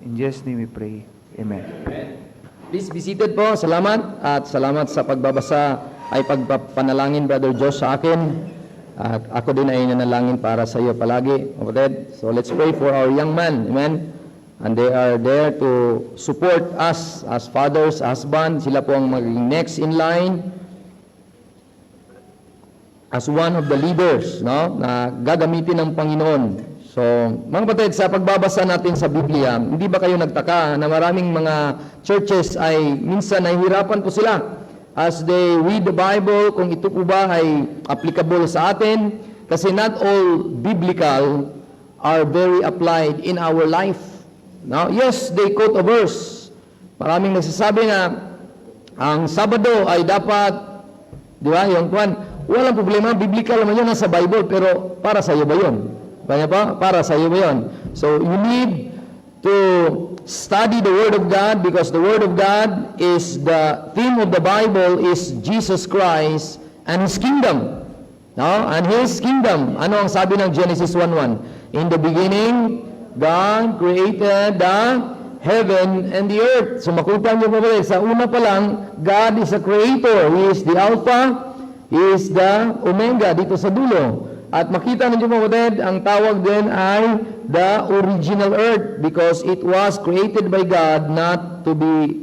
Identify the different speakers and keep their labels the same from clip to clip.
Speaker 1: In Jesus' name we pray. Amen.
Speaker 2: Please be seated po. Salamat at salamat sa pagbabasa ay pagpapanalangin, Brother Josh, sa akin. At ako din ay nanalangin para sa iyo palagi, kapatid. So let's pray for our young man. Amen. And they are there to support us as fathers, husbands. Sila po ang magiging next in line as one of the leaders, no, na gagamitin ng Panginoon. So, mga kapatid, sa pagbabasa natin sa Biblia, hindi ba kayo nagtaka na maraming mga churches ay minsan nahihirapan po sila as they read the Bible, kung ito po ba ay applicable sa atin? Kasi not all biblical are very applied in our life. Now, yes, they quote a verse. Maraming nagsasabi na ang Sabado ay dapat, di ba, yung kwan, walang problema, biblical naman yun, nasa Bible, pero para sa iyo ba yun? Kaya pa? Para sa iyo ba yun? So, you need to study the Word of God because the Word of God is the theme of the Bible is Jesus Christ and His kingdom. No? And His kingdom. Ano ang sabi ng Genesis 1:1? In the beginning, God created the heaven and the earth. So makutan niyo pa ba, sa una pa lang, God is a creator. He is the Alpha, He is the Omega dito sa dulo. At makita ninyo po, ang tawag din ay the original earth because it was created by God not to be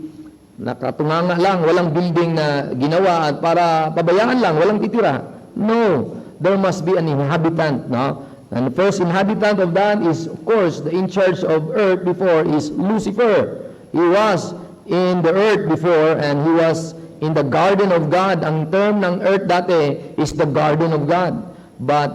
Speaker 2: nakatunganga lang, walang building na ginawa at para pabayaan lang, walang titira. No, there must be an inhabitant, no? And the first inhabitant of that is, of course, the in charge of earth before is Lucifer. He was in the earth before and he was in the garden of God. Ang term ng earth dati is the garden of God. But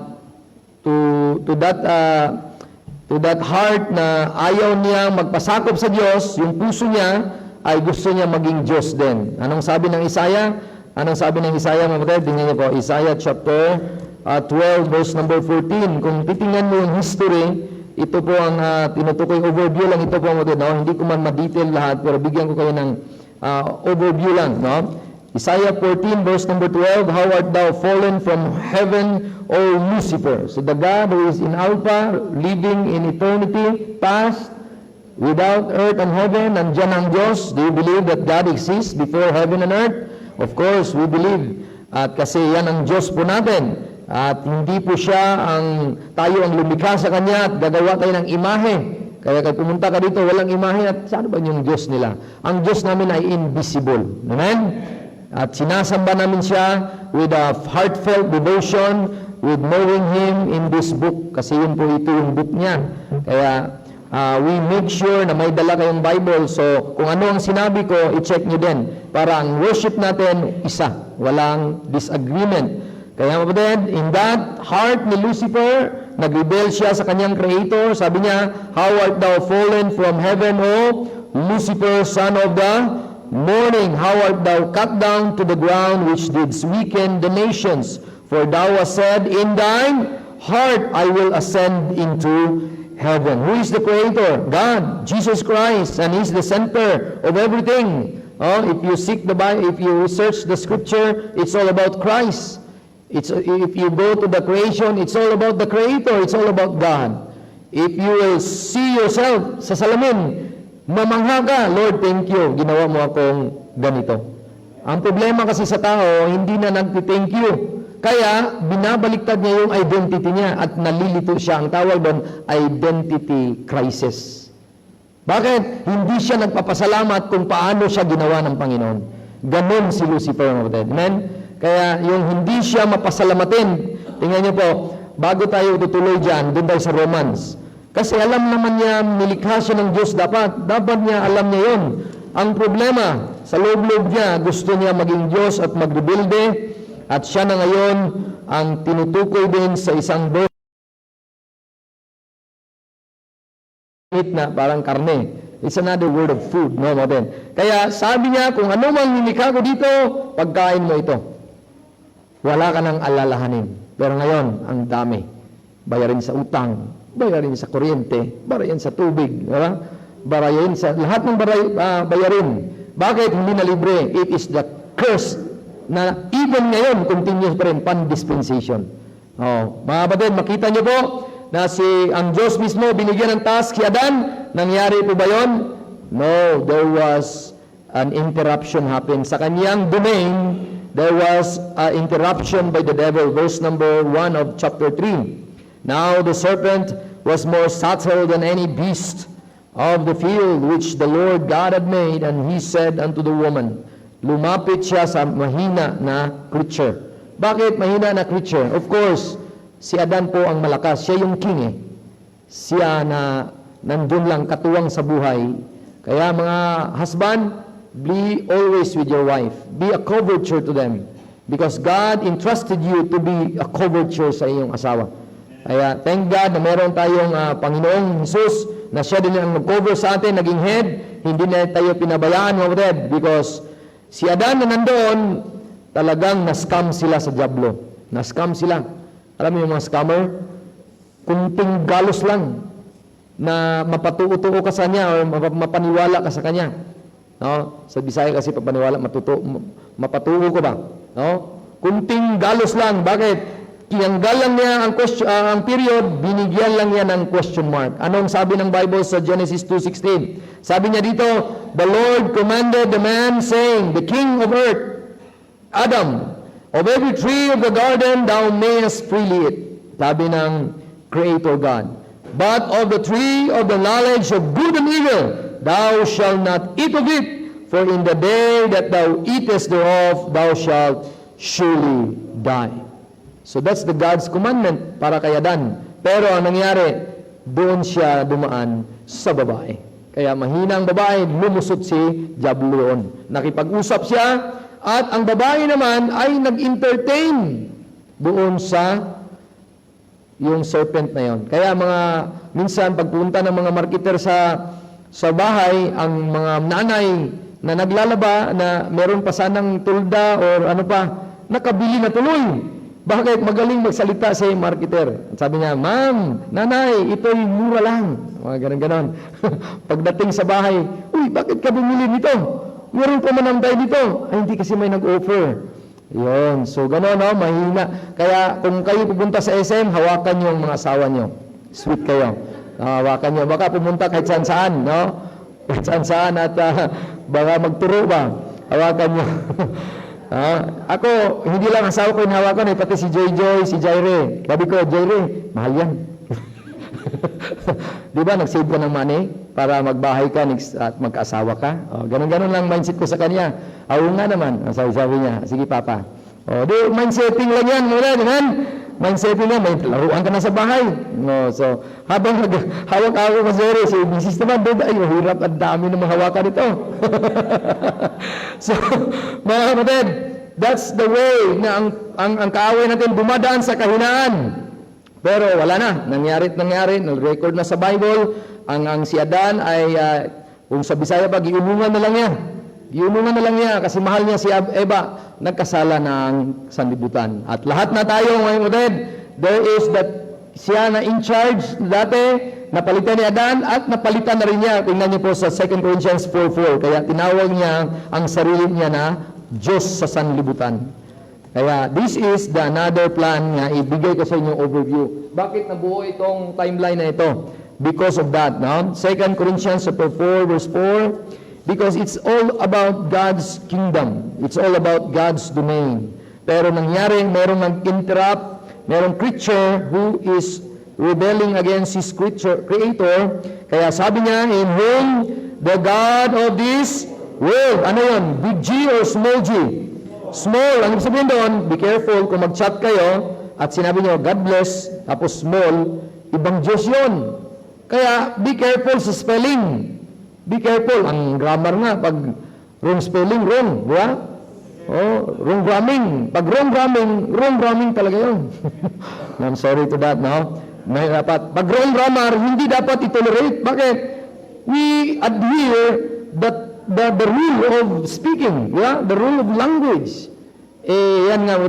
Speaker 2: to that heart na ayaw niya magpasakop sa Diyos, yung puso niya ay gusto niya maging Diyos din. Anong sabi ng Isaiah? Anong sabi ng Isaiah, mga kapatid? Tingnan niyo po, Isaiah chapter 12 verse number 14. Kung titingnan mo yung history, ito po ang tinutukoy overview lang ito po, mga kapatid, no? Hindi ko man ma-detail lahat, pero bigyan ko kayo ng overview lang, no? Isaiah 14 verse number 12, how art thou fallen from heaven, O Lucifer? So the God who is in Alpha, living in eternity past, without earth and heaven, nandiyan ang Diyos. Do you believe that God exists before heaven and earth? Of course, we believe. At kasi yan ang Diyos po natin. At hindi po siya tayo ang lumikha sa Kanya at gagawa tayo ng imahe. Kaya pumunta ka dito, walang imahe at saan ba yung Diyos nila? Ang Diyos namin ay invisible. Amen? At sinasamba namin siya with a heartfelt devotion, with knowing Him in this book. Kasi yun po ito yung book niya. Kaya we make sure na may dala kayong Bible. So kung ano ang sinabi ko, i-check nyo din. Para ang worship natin, isa. Walang disagreement. Kaya kapatid, in that heart ni Lucifer, nag-rebel siya sa kanyang creator. Sabi niya, how art thou fallen from heaven, O Lucifer, son of the morning, how art thou cut down to the ground, which didst weaken the nations? For thou hast said, in thine heart I will ascend into heaven. Who is the creator? God, Jesus Christ, and He's the center of everything. If you seek the Bible, if you research the Scripture, it's all about Christ. If you go to the creation, it's all about the Creator. It's all about God. If you will see yourself sa salamin, mamangha ka, Lord, thank you, ginawa mo akong ganito. Ang problema kasi sa tao, hindi na nagti-thank you. Kaya, binabaliktad niya yung identity niya at nalilito siya. Ang tawag doon, identity crisis. Bakit? Hindi siya nagpapasalamat kung paano siya ginawa ng Panginoon. Ganon si Lucifer, mga kapatid. Amen? Kaya, yung hindi siya mapasalamatin, tingnan niyo po, bago tayo tutuloy dyan, doon tayo sa Romans. Kasi alam naman niya, nilikha siya ng Diyos, dapat niya, alam niya yun. Ang problema, sa loob-loob niya, gusto niya maging Diyos at magrebuilde, at siya na ngayon ang tinutukoy din sa isang verse na parang karne. It's another word of food, no, modern. Kaya sabi niya, kung ano man nilikha ko dito, pagkain mo ito. Wala ka nang alalahanin. Pero ngayon, ang dami. Bayarin sa utang, bayarin sa kuryente, bayarin sa tubig, diba? Bayarin sa lahat ng bayarin. Bakit hindi na libre? It is the curse na even ngayon continuous pa rin pan-dispensation. Mga kapatid, makita niyo po na ang Diyos mismo binigyan ng task si Adan Nangyari po ba yun? No, there was an interruption happen. Sa kanyang domain, there was an interruption by the devil. Verse number 1 of chapter 3. Now the serpent was more subtle than any beast of the field which the Lord God had made, and he said unto the woman, lumapit siya sa mahina na creature. Bakit mahina na creature? Of course, si Adan po ang malakas. Siya yung king eh. Siya na nandun lang katuwang sa buhay. Kaya mga husband, be always with your wife. Be a coverture to them. Because God entrusted you to be a coverture sa iyong asawa. Kaya thank God na meron tayong Panginoong Jesus na siya din ang nag-cover sa atin, naging head. Hindi na tayo pinabayaan, mga kapatid. Because si Adan na nandoon, talagang na-scam sila sa diablo. Na-scam sila. Alam mo yung mga scammer? Kunting galos lang na mapatuo-tuo ka sa kanya o mapaniwala ka sa kanya. No? Sa Bisaya kasi papaniwala, mapatuo ko ba? No? Kunting galos lang. Bakit? Tinanggal lang niya ang period, binigyan lang niya ng question mark. Anong sabi ng Bible sa Genesis 2:16? Sabi niya dito, the Lord commanded the man saying, the king of earth, Adam, of every tree of the garden thou mayest freely eat. Sabi ng Creator God. But of the tree of the knowledge of good and evil, thou shalt not eat of it, for in the day that thou eatest thereof, thou shalt surely die. So that's the God's commandment para kay Adan. Pero ang nangyari, doon siya dumaan sa babae. Kaya mahina ang babae, lumusot si diablo doon. Nakipag-usap siya, at ang babae naman ay nag-entertain doon sa yung serpent na yon. Kaya minsan pagpunta ng mga marketer sa bahay, ang mga nanay na naglalaba na meron pa sanang tulda or ano pa, nakabili na tuloy. Bakit? Magaling magsalita si marketer. Sabi niya, ma'am, nanay, ito'y mura lang. Mga ganon-ganon. Pagdating sa bahay, uy, bakit ka bumili nito? Meron pa man tayo dito. Ay, hindi kasi may nag-offer. Yun. So, gano'n, no? Mahina. Kaya, kung kayo pupunta sa SM, hawakan nyo ang mga asawa nyo. Sweet kayo. Hawakan nyo. Baka pumunta kahit saan-saan, no? Kahit saan-saan at baka magturo ba? Hawakan nyo. Ako, hindi lang asawa ko yung hawakan, pati si Joy, si Jaire. Sabi ko, Jaire, mahal yan. Di ba, nag-save ka ng money para magbahay ka at mag-asawa ka? Ganon-ganon lang mindset ko sa kanya. Oo nga naman, sabi niya, sige papa. Mindsetting lang yan, muna, naman. Mindsetting lang, may laruan ka na sa bahay. So, habang hawak ako kasi si misis naman, ay, hirap, ang dami ng mahawakan ito. So, mga kapatid, that's the way na ang kaaway natin dumadaan sa kahinaan. Pero wala na, nangyari, nag-record na sa Bible, ang si Adan ay, kung sa Bisaya pa, giunungan na lang niya. Giunungan na lang niya kasi mahal niya si Eva, nagkasala ng sanlibutan. At lahat na tayo ngayon, there is siya na in charge dati, napalitan ni Adan at napalitan na rin niya. Tingnan niyo po sa 2 Corinthians 4:4. Kaya tinawag niya ang sarili niya na Diyos sa sanlibutan. Kaya this is the another plan nga ibigay ko sa inyo overview. Bakit nabuo itong timeline na ito? Because of that, no? 2 Corinthians 4 verse 4, because it's all about God's kingdom. It's all about God's domain. Pero nangyari, merong nag-interrupt, merong creature who is rebelling against his creator. Kaya sabi niya, in whom the God of this world, ano yun? Big G or small G? Small, ang ibig sabihin doon, be careful kung mag-chat kayo at sinabi nyo, God bless, tapos small, ibang Diyos yun. Kaya, be careful sa spelling. Be careful. Ang grammar nga, pag wrong spelling, wrong. Di ba? Wrong gramming. Pag wrong gramming talaga yun. I'm sorry to that, no? May dapat. Pag wrong grammar, hindi dapat itolerate. Bakit? We adhere that the rule of speaking, yeah? The rule of language. Yan nga,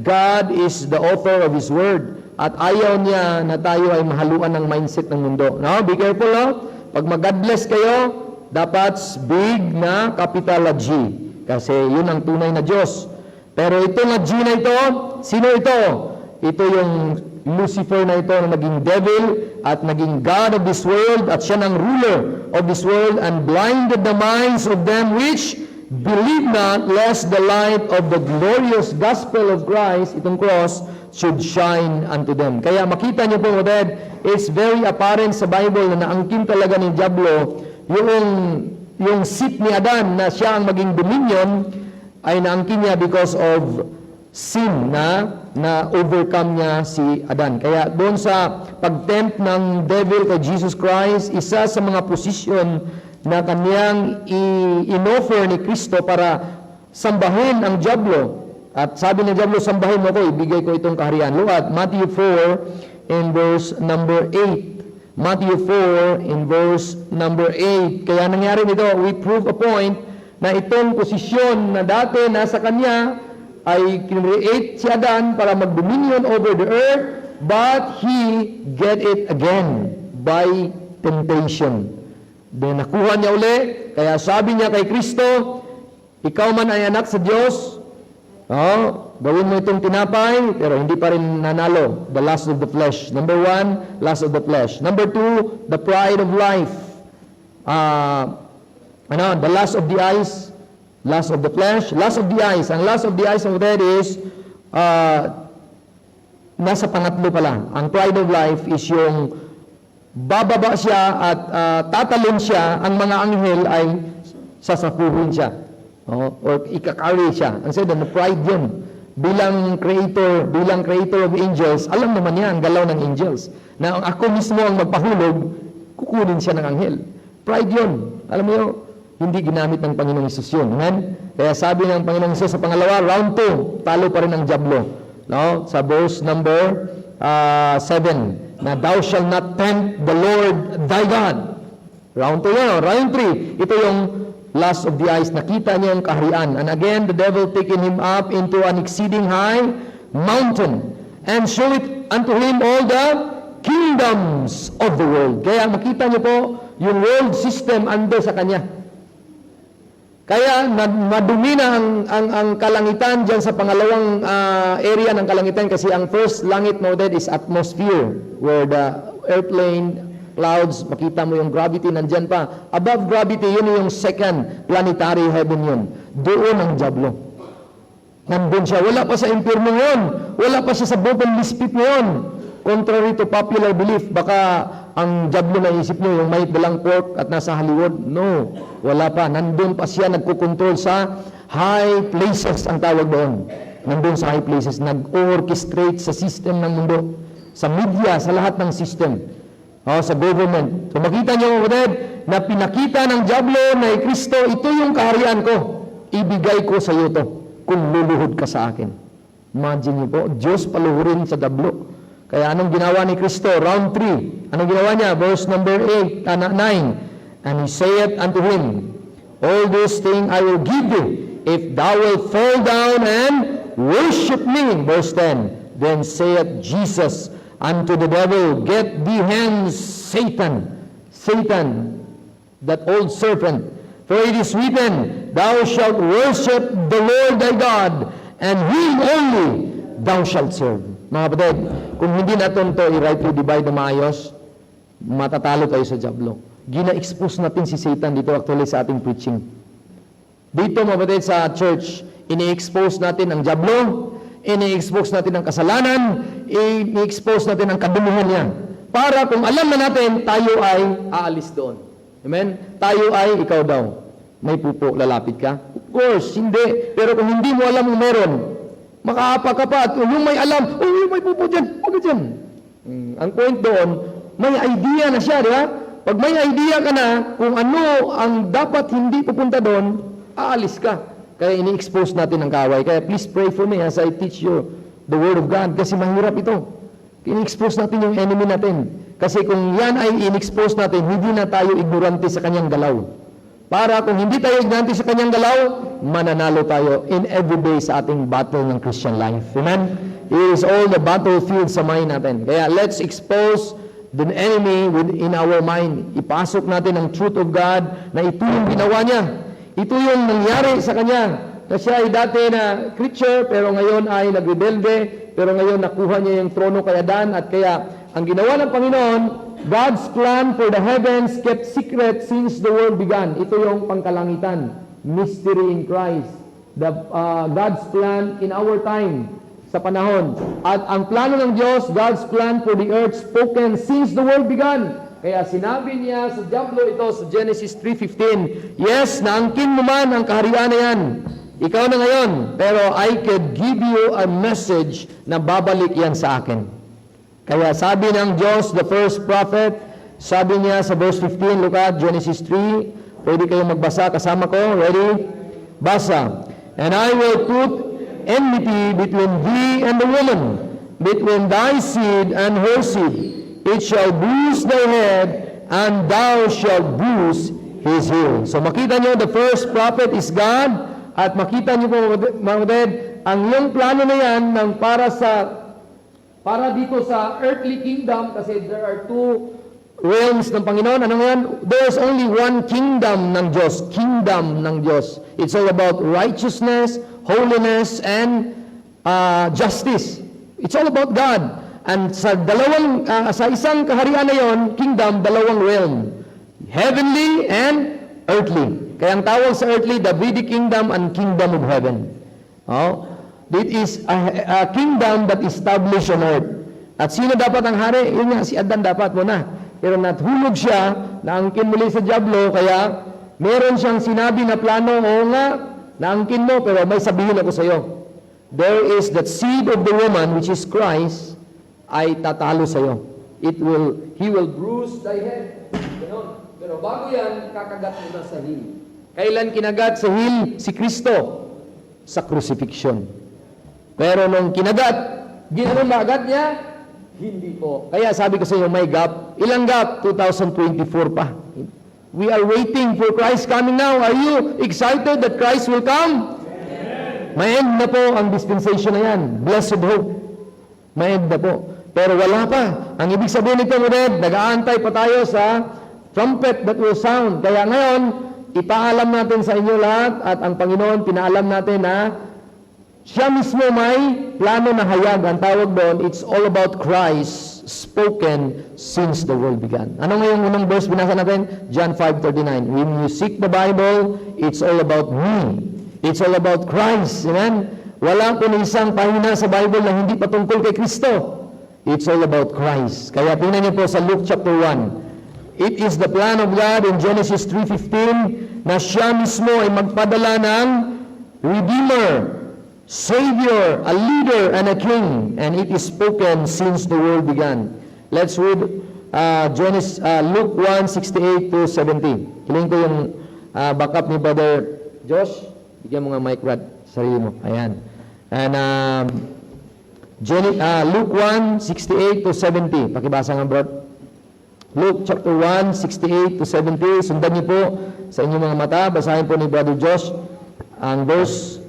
Speaker 2: God is the author of His Word. At ayaw niya na tayo ay mahaluan ng mindset ng mundo. No? Be careful, no? Pag mag-God bless kayo, dapat big na capital G. Kasi yun ang tunay na Diyos. Pero ito na G na ito, sino ito? Ito yung Lucifer na ito na naging devil at naging God of this world at siya ng ruler of this world and blinded the minds of them which believe not, lest the light of the glorious gospel of Christ, itong cross, should shine unto them. Kaya makita niyo po, Oded, it's very apparent sa Bible na naangkin talaga ni Diablo yung seat ni Adan na siya ang maging dominion ay naangkin niya because of sin na overcome niya si Adan. Kaya doon sa pagtempt ng devil kay Jesus Christ, isa sa mga posisyon na kaniyang in-offer ni Kristo para sambahin ang Diablo. At sabi ni Diablo, sambahin mo ko, ibigay ko itong kaharian. Look at Matthew 4 in verse number 8. Matthew 4 in verse number 8. Kaya nangyari nito, we prove a point na itong posisyon na dati nasa kanya ay create si Adan para mag-dominion over the earth, but he get it again by temptation. Then nakuha niya uli, kaya sabi niya kay Kristo, ikaw man ay anak sa Diyos, gawin mo itong tinapay, pero hindi pa rin nanalo. The lust of the flesh. Number 1, lust of the flesh. Number 2, the pride of life. The lust of the eyes, lust of the flesh, lust of the eyes. Ang lust of the eyes of that is, nasa pangatlo pa lang. Ang pride of life is yung bababa siya at tatalon siya, ang mga anghel ay sasapuhin siya. Or ikakari siya. Ang said, pride yun. Bilang creator of angels, alam naman niya ang galaw ng angels. Na ako mismo ang magpahulog, kukunin siya ng anghel. Pride yun. Alam mo yun, hindi ginamit ng Panginoong Hesus yun. Amen? Kaya sabi ng Panginoong Hesus sa pangalawa, round 2, talo pa rin ang Diablo. No? Sa verse number 7, na thou shalt not tempt the Lord thy God. Round 2 yun. Round 3, ito yung lust of the eyes, nakita niya yung kaharian. And again, the devil taken him up into an exceeding high mountain and show it unto him all the kingdoms of the world. Kaya makita niyo po, yung world system ando sa kanya. Kaya madumi na ang kalangitan dyan sa pangalawang area ng kalangitan kasi ang first langit noted is atmosphere where the airplane clouds, makita mo yung gravity, nandyan pa. Above gravity, yun yung second planetary heaven yun. Doon ang Diablo. Nandun siya. Wala pa sa impyerno yun. Wala pa siya sa bottomless pit yun. Contrary to popular belief, baka ang Diablo na isip nyo, yung may dalang pork at nasa Hollywood. No. Wala pa. Nandun pa siya, nagkukontrol sa high places, ang tawag doon. Nandun sa high places. Nag-orchestrate sa system ng mundo. Sa media, sa lahat ng system. Sa government. So makita niyo, kapatid, na pinakita ng Diablo na Kristo, ito yung kaharian ko. Ibigay ko sa iyo to kung luluhod ka sa akin. Imagine niyo po, Diyos paluhurin sa Diablo. Kaya anong ginawa ni Kristo? Round 3. Anong ginawa niya? Verse number 9. And he saith unto him, all these things I will give thee, if thou wilt fall down and worship me. Verse 10. Then saith Jesus unto the devil, get thee hence, Satan, that old serpent. For it is written, thou shalt worship the Lord thy God, and him only thou shalt serve. Mga kapatid, kung hindi natin ito i-rightly divide na maayos, matatalo tayo sa Diablo. Gina-expose natin si Satan dito actually sa ating preaching. Dito mga kapatid sa church, ini-expose natin ang Diablo, ini-expose natin ang kasalanan, ini-expose natin ang kadumuhan niya. Para kung alam na natin, tayo ay aalis doon. Amen? Tayo ay, ikaw daw, may pupo, lalapit ka? Of course, hindi. Pero kung hindi mo alam kung meron, makaapa ka pa, at yung may alam, may pupo dyan, huwag dyan. Ang point doon, may idea na siya, di ba? Pag may idea ka na kung ano ang dapat hindi pupunta doon, aalis ka. Kaya ini-expose natin ang kaway. Kaya please pray for me as I teach you the Word of God. Kasi mahirap ito. Ini-expose natin yung enemy natin. Kasi kung yan ay in-expose natin, hindi na tayo ignorante sa kanyang galaw. Para kung hindi tayo ignorante sa kanyang galaw, mananalo tayo in every day sa ating battle ng Christian life. Amen? It is all the battlefield sa mind natin. Kaya let's expose the enemy within our mind. Ipasok natin ang truth of God na ito yung ginawa niya. Ito yung nangyari sa kanya. na siya ay dati na creature, pero ngayon ay nagrebelde, pero ngayon nakuha niya yung trono kay Adan, at kaya ang ginawa ng Panginoon, God's plan for the heavens kept secret since the world began. Ito yung pangkalangitan, mystery in Christ. God's plan in our time, sa panahon. At ang plano ng Diyos, God's plan for the earth spoken since the world began. Kaya sinabi niya sa Diablo ito sa Genesis 3:15, yes, naangkin mo man ang kaharian na yan. Ikaw na ngayon, pero I could give you a message na babalik yan sa akin. Kaya sabi ng Diyos, the first prophet, sabi niya sa verse 15, look at Genesis 3, pwede kayong magbasa kasama ko, ready? Basa. And I will put enmity between thee and the woman, between thy seed and her seed. It shall bruise thy head, and thou shalt bruise his heel. So makita nyo, the first prophet is God, at makita nyo po, mga kapatid, ang yung plano na yan ng para dito sa earthly kingdom, kasi there are two realms ng Panginoon. Ano yan? There's only one kingdom ng Diyos. Kingdom ng Diyos. It's all about righteousness, holiness, and justice. It's all about God. And sa isang kaharian na yon, kingdom, dalawang realm. Heavenly and earthly. Kaya ang tawag sa earthly, Davidic kingdom and kingdom of heaven. Oh, it is a kingdom that established on earth. At sino dapat ang hari? Yun nga, si Adan dapat muna. Pero nathulog siya, naangkin muli sa Diablo, kaya meron siyang sinabi na plano, oo nga, naangkin mo, pero may sabihin ako sa iyo. There is that seed of the woman, which is Christ, ay tatalo sa iyo. He will bruise thy head. Ganon. Pero bago yan, kakagat mo na sa heel. Kailan kinagat sa heel si Kristo? Sa crucifixion. Pero nung kinagat, ginanon ba agad niya? Hindi po. Kaya sabi ko sa iyo, may gap. Ilang gap? 2024 pa. We are waiting for Christ coming now. Are you excited that Christ will come? May end na po ang dispensation na yan. Blessed hope. May end na po. Pero wala pa. Ang ibig sabihin nito, nag-aantay pa tayo sa trumpet that will sound. Kaya ngayon, ipaalam natin sa inyo lahat at ang Panginoon, pinaalam natin na siya mismo may plano na hayag. Ang tawag doon, it's all about Christ spoken since the world began. Ano ngayong unang verse binasa natin? John 5:39. When you seek the Bible, it's all about me. It's all about Christ. Amen? Wala po na isang pahina sa Bible na hindi patungkol kay Kristo. It's all about Christ. Kaya tingnan niyo po sa Luke chapter 1. It is the plan of God in Genesis 3:15 na siya mismo ay magpadala ng Redeemer, Savior, a leader, and a king. And it is spoken since the world began. Let's read Luke 1:68 to 70. Kiling ko yung backup ni Brother Josh. Bigyan mo nga mic, Rod. Sarili mo. Ayan. And Luke 1:68 to 70. Pakibasa nga, bro. Luke chapter 1:68 to 70. Sundan niyo po sa inyong mga mata. Basahin po ni Brother Josh ang verse.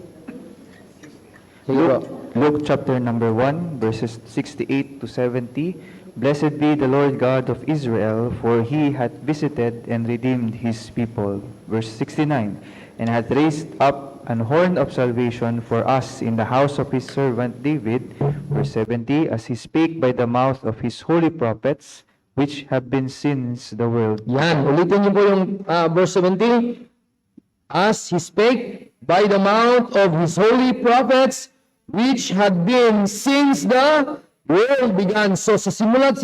Speaker 1: Luke chapter number 1, verses 68 to 70. Blessed be the Lord God of Israel, for he hath visited and redeemed his people. Verse 69. And hath raised up an horn of salvation for us in the house of his servant David. Verse 70. As he spake by the mouth of his holy prophets, which have been since the world.
Speaker 2: Yan, ulitin niyo po yung verse 70. As he spake by the mouth of his holy prophets, which had been since the world began. So sa simula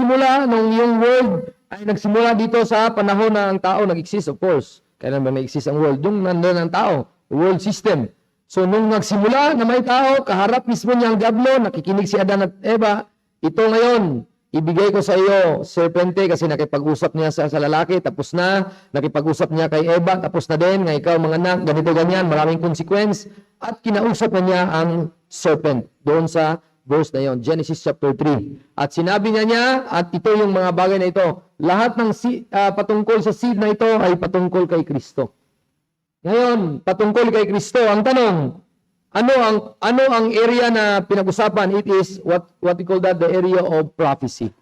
Speaker 2: nung yung world ay nagsimula dito sa panahon na ang tao nag-exist, of course. Kailan ba may exist ang world? Yung nandun ang tao, world system. So nung nagsimula na may tao, kaharap mismo niya ang diablo, nakikinig si Adan at Eva, ito ngayon, ibigay ko sa iyo, serpente, kasi nakipag-usap niya sa lalaki, tapos na, nakipag-usap niya kay Eva, tapos na din, nga ikaw mga anak, ganito ganyan, maraming consequence, at kinausap na niya ang serpent, doon sa verse na yon, Genesis chapter 3. At sinabi niya, at ito yung mga bagay na ito, lahat ng patungkol sa seed na ito ay patungkol kay Kristo. Ngayon, patungkol kay Kristo, ang tanong, ano ang area na pinag-usapan? It is what we call that the area of prophecy.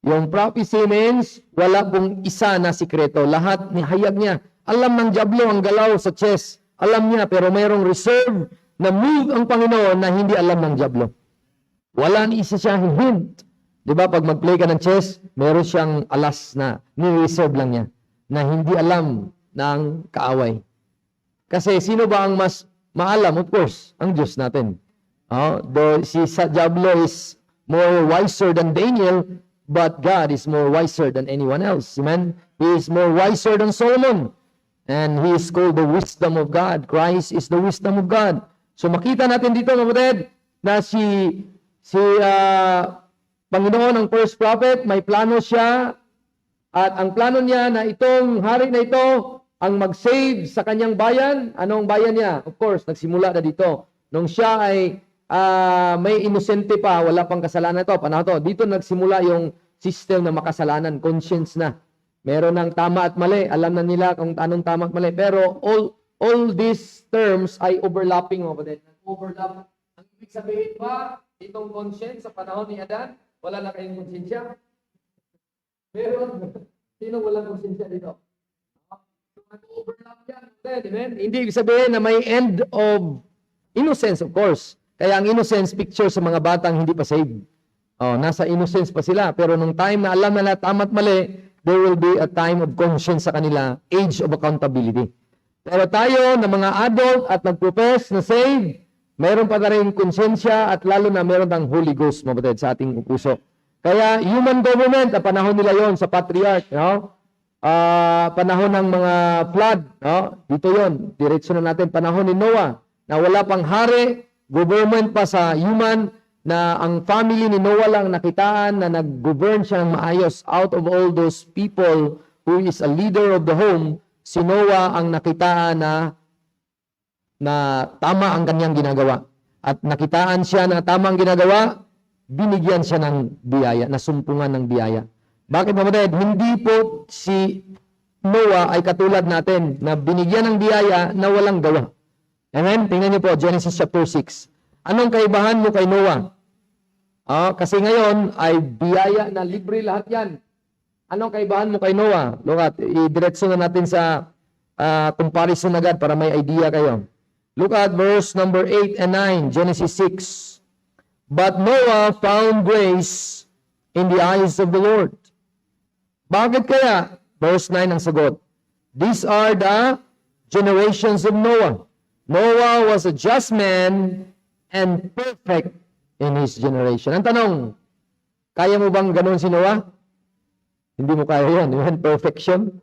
Speaker 2: Yung prophecy means wala pong isa na sikreto. Lahat nihayag niya. Alam ng diablo ang galaw sa chest. alam niya, pero mayroong reserve na move ang Panginoon na hindi alam ng diablo. Wala ni isa siyang hint. Di ba, pag mag-play ka ng chess, meron siyang alas na ni-reserve lang niya na hindi alam ng kaaway. Kasi sino ba ang mas maalam? Of course, ang Diyos natin. Though si Diablo is more wiser than Daniel, but God is more wiser than anyone else. Amen? He is more wiser than Solomon. And he is called the wisdom of God. Christ is the wisdom of God. So makita natin dito, kapatid, na si Panginoon, ang first prophet, may plano siya, at ang plano niya na itong hari na ito ang mag-save sa kanyang bayan. Anong bayan niya? Of course, nagsimula na dito. Nung siya ay may inosente pa, wala pang kasalanan ito, panahon to. Dito nagsimula yung system na makasalanan, conscience na. Meron ng tama at mali, alam na nila kung anong tama at mali. Pero all these terms ay overlapping, overlap. Ang ibig sabihin ba, itong conscience sa panahon ni Adan, wala na kayong konsensya? Meron. Sino walang konsensya dito? Overlap yan. Amen? Hindi ibig sabihin na may end of innocence, of course. Kaya ang innocence picture sa mga batang hindi pa saved. Nasa innocence pa sila. Pero nung time na alam na tama at mali, there will be a time of conscience sa kanila, age of accountability. Pero tayo na mga adult at nag-profess na saved, mayroon pa na rin konsensya at lalo na mayroon ng Holy Ghost, mabatid, sa ating puso. Kaya human government, panahon nila yon sa patriarch, panahon ng mga flood, dito yon, diretso na natin, panahon ni Noah, na wala pang hari, government pa sa human, na ang family ni Noah lang nakitaan na nag-govern siya ng maayos. Out of all those people who is a leader of the home, si Noah ang nakitaan na tama ang kanyang ginagawa. At nakitaan siya na tama ang ginagawa, binigyan siya ng biyaya, nasumpungan ng biyaya. Bakit, mamatid? Hindi po si Noah ay katulad natin na binigyan ng biyaya na walang gawa. Amen? Tingnan niyo po, Genesis chapter 6. Anong kaibahan mo kay Noah? Kasi ngayon ay biyaya na libre lahat yan. Anong kaibahan mo kay Noah? Look at, i-diretso na natin sa comparison agad para may idea kayo. Look at verse number 8 and 9, Genesis 6. But Noah found grace in the eyes of the Lord. Bakit kaya? Verse 9 ang sagot. These are the generations of Noah. Noah was a just man and perfect in his generation. Ang tanong, kaya mo bang ganun si Noah? Hindi mo kaya yan. Yan, perfection.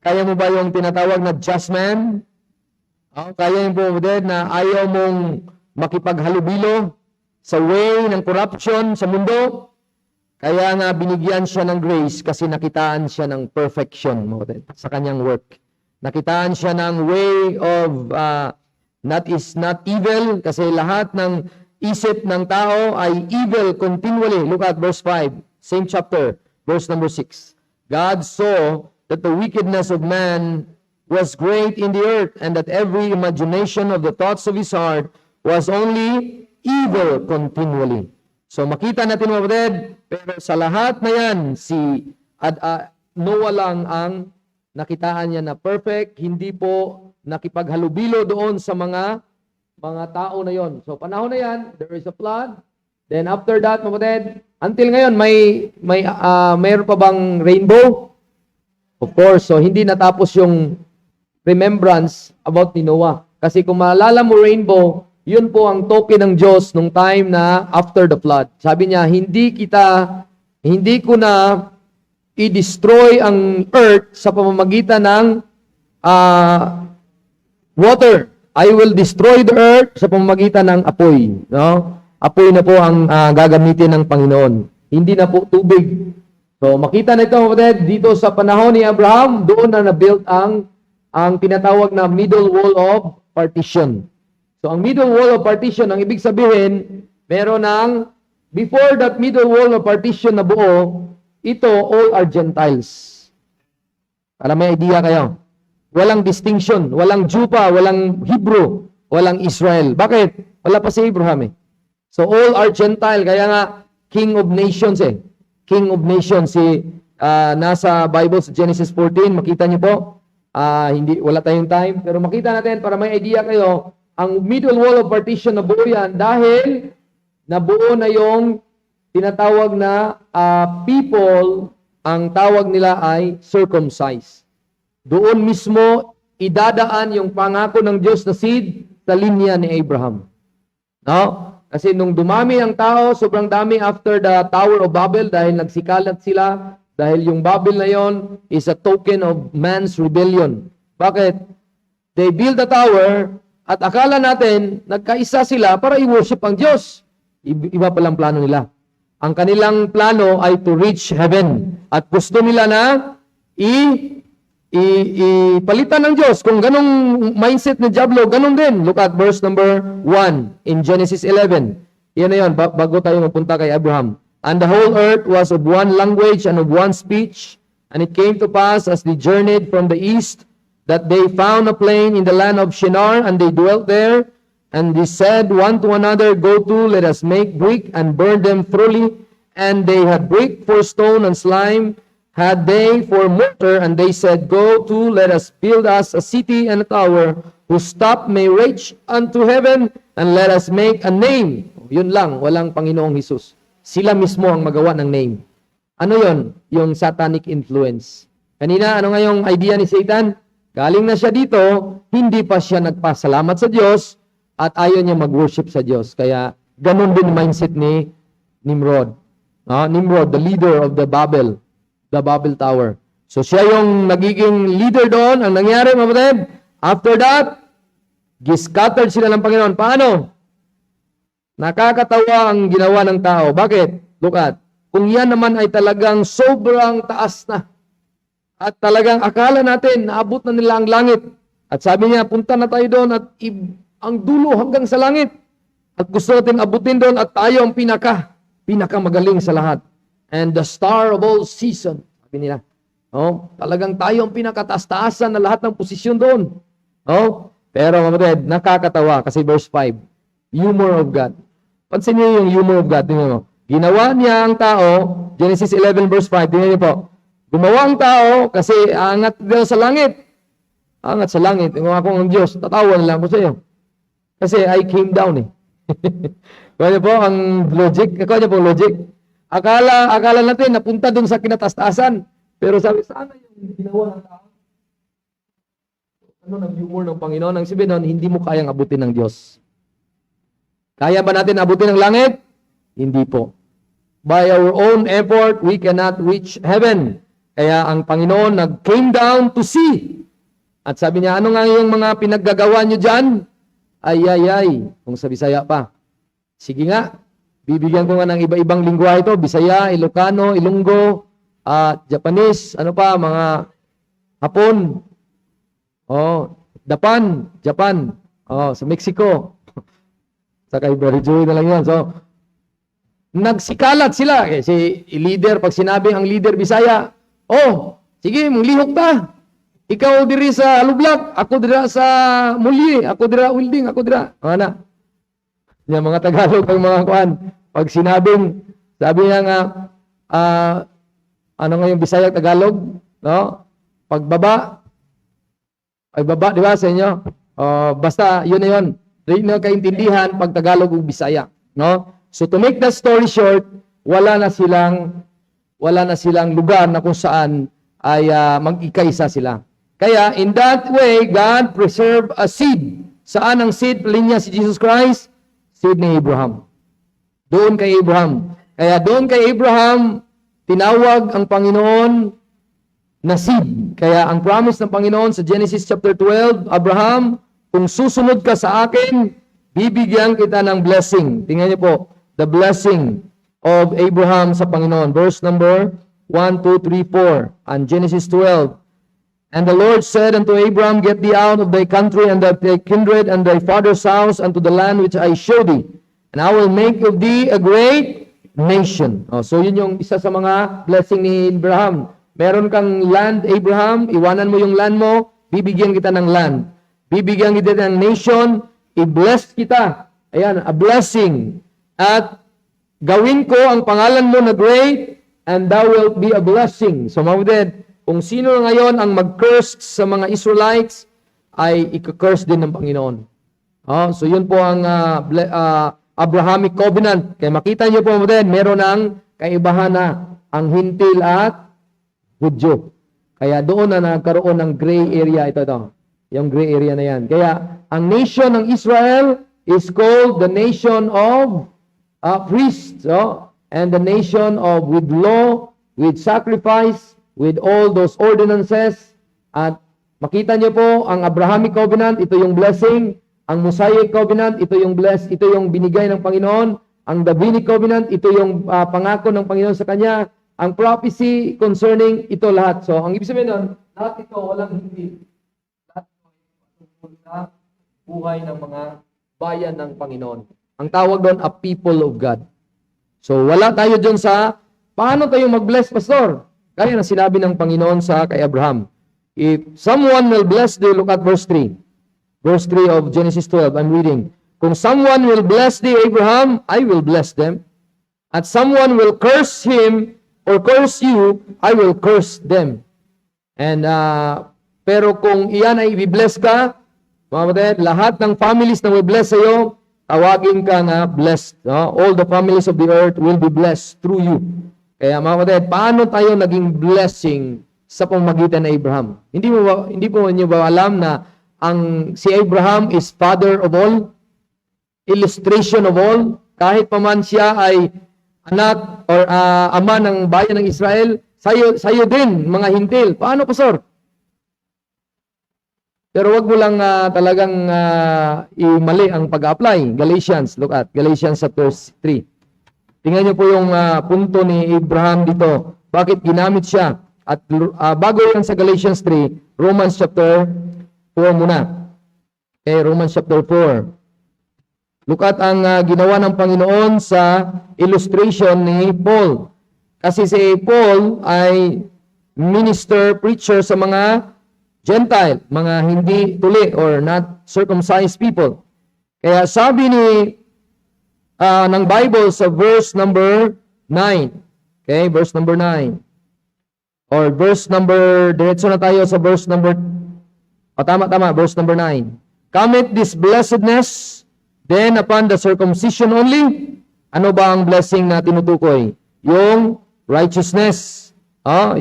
Speaker 2: Kaya mo ba yung tinatawag na just man? Kaya yung pumunod na ayaw mong makipaghalubilo sa way ng corruption sa mundo? Kaya nga binigyan siya ng grace kasi nakitaan siya ng perfection sa kanyang work. Nakitaan siya ng way of not evil kasi lahat ng isip ng tao ay evil continually. Look at verse 5, same chapter, verse number 6. God saw that the wickedness of man was great in the earth, and that every imagination of the thoughts of his heart was only evil continually. So makita natin, mga kapatid, pero sa lahat na yan, si Noah lang ang nakitaan niya na perfect, hindi po nakipaghalubilo doon sa mga tao na yon. So panahon na yan, there is a flood. Then after that, mga kapatid, until ngayon, mayroon pa bang rainbow? Of course, so hindi natapos yung remembrance about ni Noah. Kasi kung maalala mo rainbow, yun po ang token ng Diyos nung time na after the flood. Sabi niya, hindi ko na i-destroy ang earth sa pamamagitan ng water. I will destroy the earth sa pamamagitan ng apoy. No? Apoy na po ang gagamitin ng Panginoon. Hindi na po tubig. So makita na ito, kapatid, dito sa panahon ni Abraham, doon na na-build ang tinatawag na middle wall of partition. So ang middle wall of partition, ang ibig sabihin, meron ng, before that middle wall of partition na buo, ito, all are Gentiles. Para may idea kayo. Walang distinction, walang Jew pa, walang Hebrew, walang Israel. Bakit? Wala pa si Abraham eh. So all are Gentile, kaya nga, King of Nations eh. King of Nations, nasa Bible sa Genesis 14, makita niyo po, Wala tayong time, pero makita natin para may idea kayo, ang middle wall of partition na buo yan dahil nabuo na yung tinatawag na people, ang tawag nila ay circumcised. Doon mismo idadaan yung pangako ng Diyos na seed sa linya ni Abraham. No? Kasi nung dumami ang tao, sobrang dami after the Tower of Babel dahil nagsikalat sila, dahil yung Babel na yon is a token of man's rebellion. Bakit? They build a tower at akala natin nagkaisa sila para i-worship ang Diyos. Iba palang plano nila. Ang kanilang plano ay to reach heaven. At gusto nila na ipalitan ng Diyos. Kung ganong mindset ni Diablo, ganon din. Look at verse number 1 in Genesis 11. Yan na yun, bago tayo mapunta kay Abraham. And the whole earth was of one language and of one speech. And it came to pass as they journeyed from the east that they found a plain in the land of Shinar, and they dwelt there. And they said one to another, Go to, let us make brick and burn them thoroughly. And they had brick for stone and slime had they for mortar, and they said, Go to, let us build us a city and a tower, whose top may reach unto heaven, and let us make a name. Yun lang, walang Panginoong Hesus. Sila mismo ang magawa ng name. Ano yon? Yung satanic influence. Kanina, ano nga yung idea ni Satan? Galing na siya dito, hindi pa siya nagpasalamat sa Diyos, at ayaw niya mag-worship sa Diyos. Kaya, ganun din mindset ni Nimrod. Nimrod, the leader of the Babel Tower. So, siya yung nagiging leader doon. Ang nangyari, mapatid, after that, giscattered sila ng Panginoon. Paano? Nakakatawa ang ginawa ng tao. Bakit? Look at, kung yan naman ay talagang sobrang taas na, at talagang akala natin, naabot na nila ang langit. At sabi niya, punta na tayo doon at ang dulo hanggang sa langit. At gusto natin abutin doon at tayo ang pinakamagaling sa lahat. And the star of all season. Sabi nila. Talagang tayo ang pinakataas-taasan na lahat ng posisyon doon. Pero mamatid, nakakatawa kasi verse 5. Humor of God. Pansin niyo yung humor of God. Tingnan mo. Ginawa niya ang tao, Genesis 11 verse 5. Tingnan niyo po. Gumawa ang tao kasi angat daw sa langit. Angat sa langit. Kung ako ang Diyos, tatawa na lang ako sa iyo. Kasi I came down eh. Kaya niyo po ang logic. Kaya niyo po logic. Akala natin napunta dun sa kinatastasan. Pero sabi, sana yung ginawa ng tao. Ano ng humor ng Panginoon? Ang sabihin nun, hindi mo kayang abutin ng Diyos. Kaya ba natin abutin ng langit? Hindi po. By our own effort, we cannot reach heaven. Kaya ang Panginoon came down to see. At sabi niya, ano nga yung mga pinaggagawa nyo dyan? Ay, kung sa Bisaya pa. Sige nga, bibigyan ko nga ng iba-ibang lingwahe ito. Bisaya, Ilocano, Ilonggo, Japanese, ano pa, mga Hapon. Japan. Sa Mexico. Sa kay Brother Joey na lang yan. So, nagsikalat sila. Si leader, pag sinabi ang leader Bisaya, sige, manglihok ta. Ikaw diri sa Lublak, ako dira sa Mulye, ako dira Wilding, ako dira. Yung mga Tagalog, ang mga kuan. Pag sinabing, sabi niya nga, ano nga yung Bisaya Tagalog? No? Pagbaba, ay baba, di ba sa inyo? Basta, yun na yun. Hindi na kaintindihan pag Tagalog o Bisaya. No? So to make the story short, wala na silang lugar na kung saan ay mag-ikaisa sila. Kaya in that way, God preserved a seed. Saan ang seed? Linya si Jesus Christ? Seed ni Abraham. Doon kay Abraham. Kaya doon kay Abraham, tinawag ang Panginoon na seed. Kaya ang promise ng Panginoon sa Genesis chapter 12, Abraham, kung susunod ka sa akin, bibigyan kita ng blessing. Tingnan niyo po, the blessing of Abraham sa Panginoon. Verse number 1, 2, 3, 4, and Genesis 12. And the Lord said unto Abraham, Get thee out of thy country and thy kindred and thy father's house unto the land which I show thee, and I will make of thee a great nation. So yun yung isa sa mga blessing ni Abraham. Meron kang land, Abraham, iwanan mo yung land mo, bibigyan kita ng land. Bibigyan kita ng nation, i-bless kita. Ayan, a blessing. At gawin ko ang pangalan mo na great, and thou wilt be a blessing. So, mawded, kung sino ngayon ang mag-curse sa mga Israelites, ay i-curse din ng Panginoon. So yun po ang Abrahamic Covenant. Kaya makita niyo po din, meron ng kaibahan na ang Hintil at Hudyo. Kaya doon na nagkaroon ng gray area ito. Yung gray area na yan. Kaya ang nation ng Israel is called the nation of priests. And the nation of with law, with sacrifice, with all those ordinances. At makita niyo po, ang Abrahamic Covenant, ito yung blessing. Ang Mosaic Covenant, ito yung ito yung binigay ng Panginoon. Ang Davidic Covenant, ito yung pangako ng Panginoon sa kanya. Ang prophecy concerning ito lahat. So, ang ibig sabihin nun, lahat ito walang hindi. Lahat ito ay tungkol sa buhay ng mga bayan ng Panginoon. Ang tawag doon, a people of God. So, wala tayo dyan sa, paano tayo mag-bless, Pastor? Kaya na sinabi ng Panginoon sa kay Abraham. If someone will bless thee, look at verse 3. Verse 3 of Genesis 12, I'm reading. Kung someone will bless thee, Abraham, I will bless them. At someone will curse him, or curse you, I will curse them. And, pero kung iyan ay i-bless ka, mga kapatid, lahat ng families na will bless sa'yo, tawagin ka na blessed. All the families of the earth will be blessed through you. Kaya mga kapatid, paano tayo naging blessing sa pamamagitan ng Abraham? Hindi po niyo ba alam na si Abraham is father of all? Illustration of all? Kahit pa man siya ay anak or ama ng bayan ng Israel, sayo din, mga hintil. Paano, Pastor? Pero wag mo lang talagang i-mali ang pag-apply. Galatians, look at Galatians chapter 3. Tingnan niyo po yung punto ni Abraham dito. Bakit ginamit siya? At bago yan sa Galatians 3, Romans chapter 4 muna. Okay, Romans chapter 4. Look at ang ginawa ng Panginoon sa illustration ni Paul. Kasi si Paul ay minister, preacher sa mga Gentile, mga hindi tuli or not circumcised people. Kaya sabi ng Bible sa verse number 9. Okay, verse number 9. Or verse number, diretso na tayo sa verse number, tama, verse number 9. Cometh this blessedness then upon the circumcision only. Ano ba ang blessing na tinutukoy? Yung righteousness.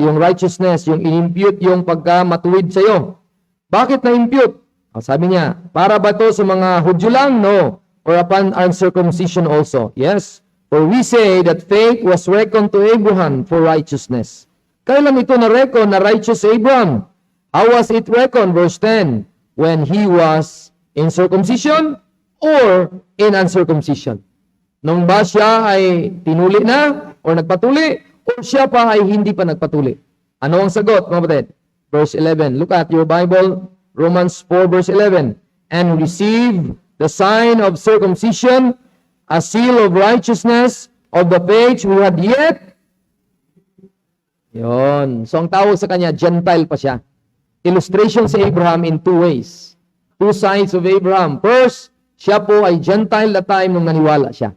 Speaker 2: Yung righteousness, yung in-impute yung pagka-matuwid sa iyo. Bakit na-impute? Sabi niya, para ba to sa mga Hudyo lang? No. Or upon uncircumcision also? Yes. For we say that faith was reckoned to Abraham for righteousness. Kailan ito na-reckon na righteous Abraham? How was it reckoned? Verse 10. When he was in circumcision or in uncircumcision? Nung ba siya ay tinuli na o nagpatuli o siya pa ay hindi pa nagpatuli? Ano ang sagot, mga kapatid? Verse 11. Look at your Bible, Romans 4 verse 11. And receive the sign of circumcision, a seal of righteousness of the faith we had yet. Yon. So ang tawag sa kanya, Gentile pa siya. Illustration sa Abraham in two ways. Two sides of Abraham. First, siya po ay Gentile na time nung naniwala siya.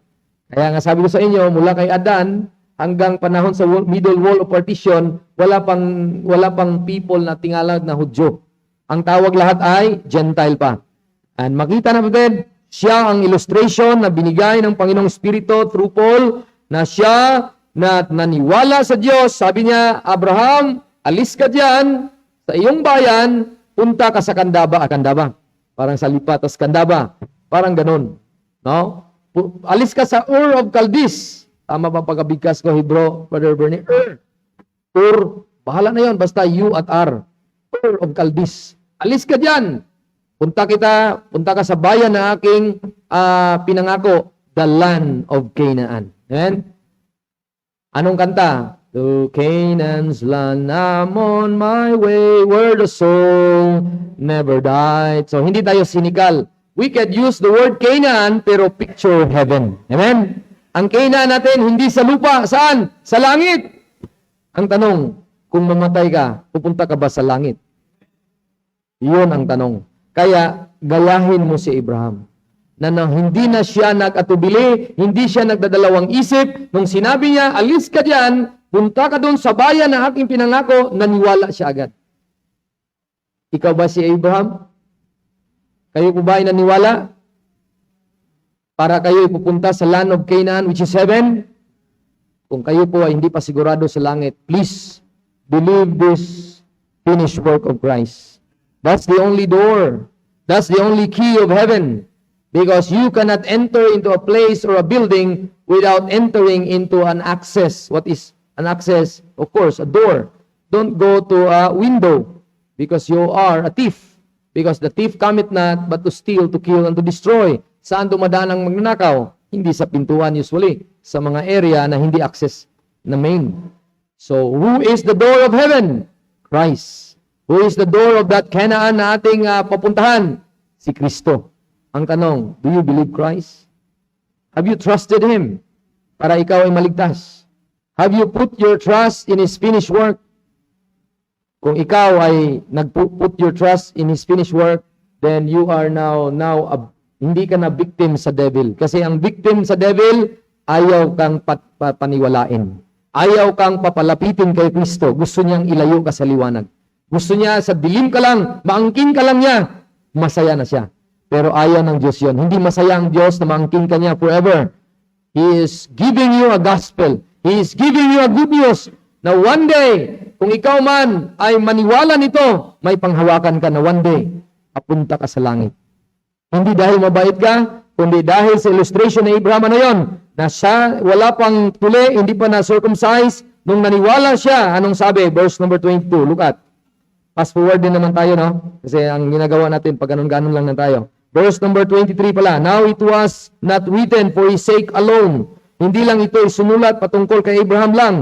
Speaker 2: Kaya nga sabi ko sa inyo, mula kay Adan hanggang panahon sa middle wall of partition, wala pang people na tingalad na Hudyo. Ang tawag lahat ay Gentile pa. And makita na natin, siya ang illustration na binigay ng Panginoong Espiritu through Paul, na siya na naniwala sa Diyos. Sabi niya, Abraham, alis ka diyan sa iyong bayan, punta ka sa Kandaba. Kandaba. Parang sa Lipatas, Kandaba. Parang ganun. No? Alis ka sa Ur of Chaldees. Tama ba pagkabigkas ko, Hebrew, Brother Bernie? Ur. Bahala na yon, basta U at R. Ur of Chaldees. Alis ka diyan. Punta ka sa bayan na aking pinangako, the land of Canaan. Amen? Anong kanta? To Canaan's land, I'm on my way, where the soul never died. So, hindi tayo cynical. We could use the word Canaan, pero picture heaven. Amen? Ang Canaan natin, hindi sa lupa. Saan? Sa langit. Ang tanong, kung mamatay ka, pupunta ka ba sa langit? Iyon ang tanong. Kaya, gayahin mo si Abraham. Na hindi na siya nag-atubili, hindi siya nagdadalawang isip. Nung sinabi niya, alis ka diyan, punta ka doon sa bayan na aking pinangako, naniwala siya agad. Ikaw ba si Abraham? Kayo po ba ay naniwala? Para kayo ipupunta sa land of Canaan, which is heaven? Kung kayo po ay hindi pa sigurado sa langit, please believe this finished work of Christ. That's the only door. That's the only key of heaven. Because you cannot enter into a place or a building without entering into an access. What is an access? Of course, a door. Don't go to a window because you are a thief. Because the thief cometh not but to steal, to kill, and to destroy. Saan dumadaan ang magnanakaw? Hindi sa pintuan usually. Sa mga area na hindi access na main. So, who is the door of heaven? Christ. Who is the door of that Canaan na ating papuntahan? Si Kristo. Ang tanong, do you believe Christ? Have you trusted Him para ikaw ay maligtas? Have you put your trust in His finished work? Kung ikaw ay nag-put your trust in His finished work, then you are now hindi ka na victim sa devil. Kasi ang victim sa devil, ayaw kang paniwalain. Ayaw kang papalapitin kay Kristo. Gusto niyang ilayo ka sa liwanag. Gusto niya sa dilim ka lang, maangkin ka lang niya, masaya na siya. Pero ayaw ng Diyos yun. Hindi masaya ang Diyos na maangkin ka niya forever. He is giving you a gospel. He is giving you a good news na one day, kung ikaw man ay maniwala nito, may panghawakan ka na one day, apunta ka sa langit. Hindi dahil mabait ka, kundi dahil sa illustration ng Abraham na yon, na siya, wala pang tuli, hindi pa na-circumcise, nung naniwala siya, anong sabi? Verse number 22, look at. Fast forward din naman tayo, no? Kasi ang ginagawa natin, pag ganun-ganun lang na tayo. Verse number 23 pala, now it was not written for his sake alone. Hindi lang ito isinulat patungkol kay Abraham lang,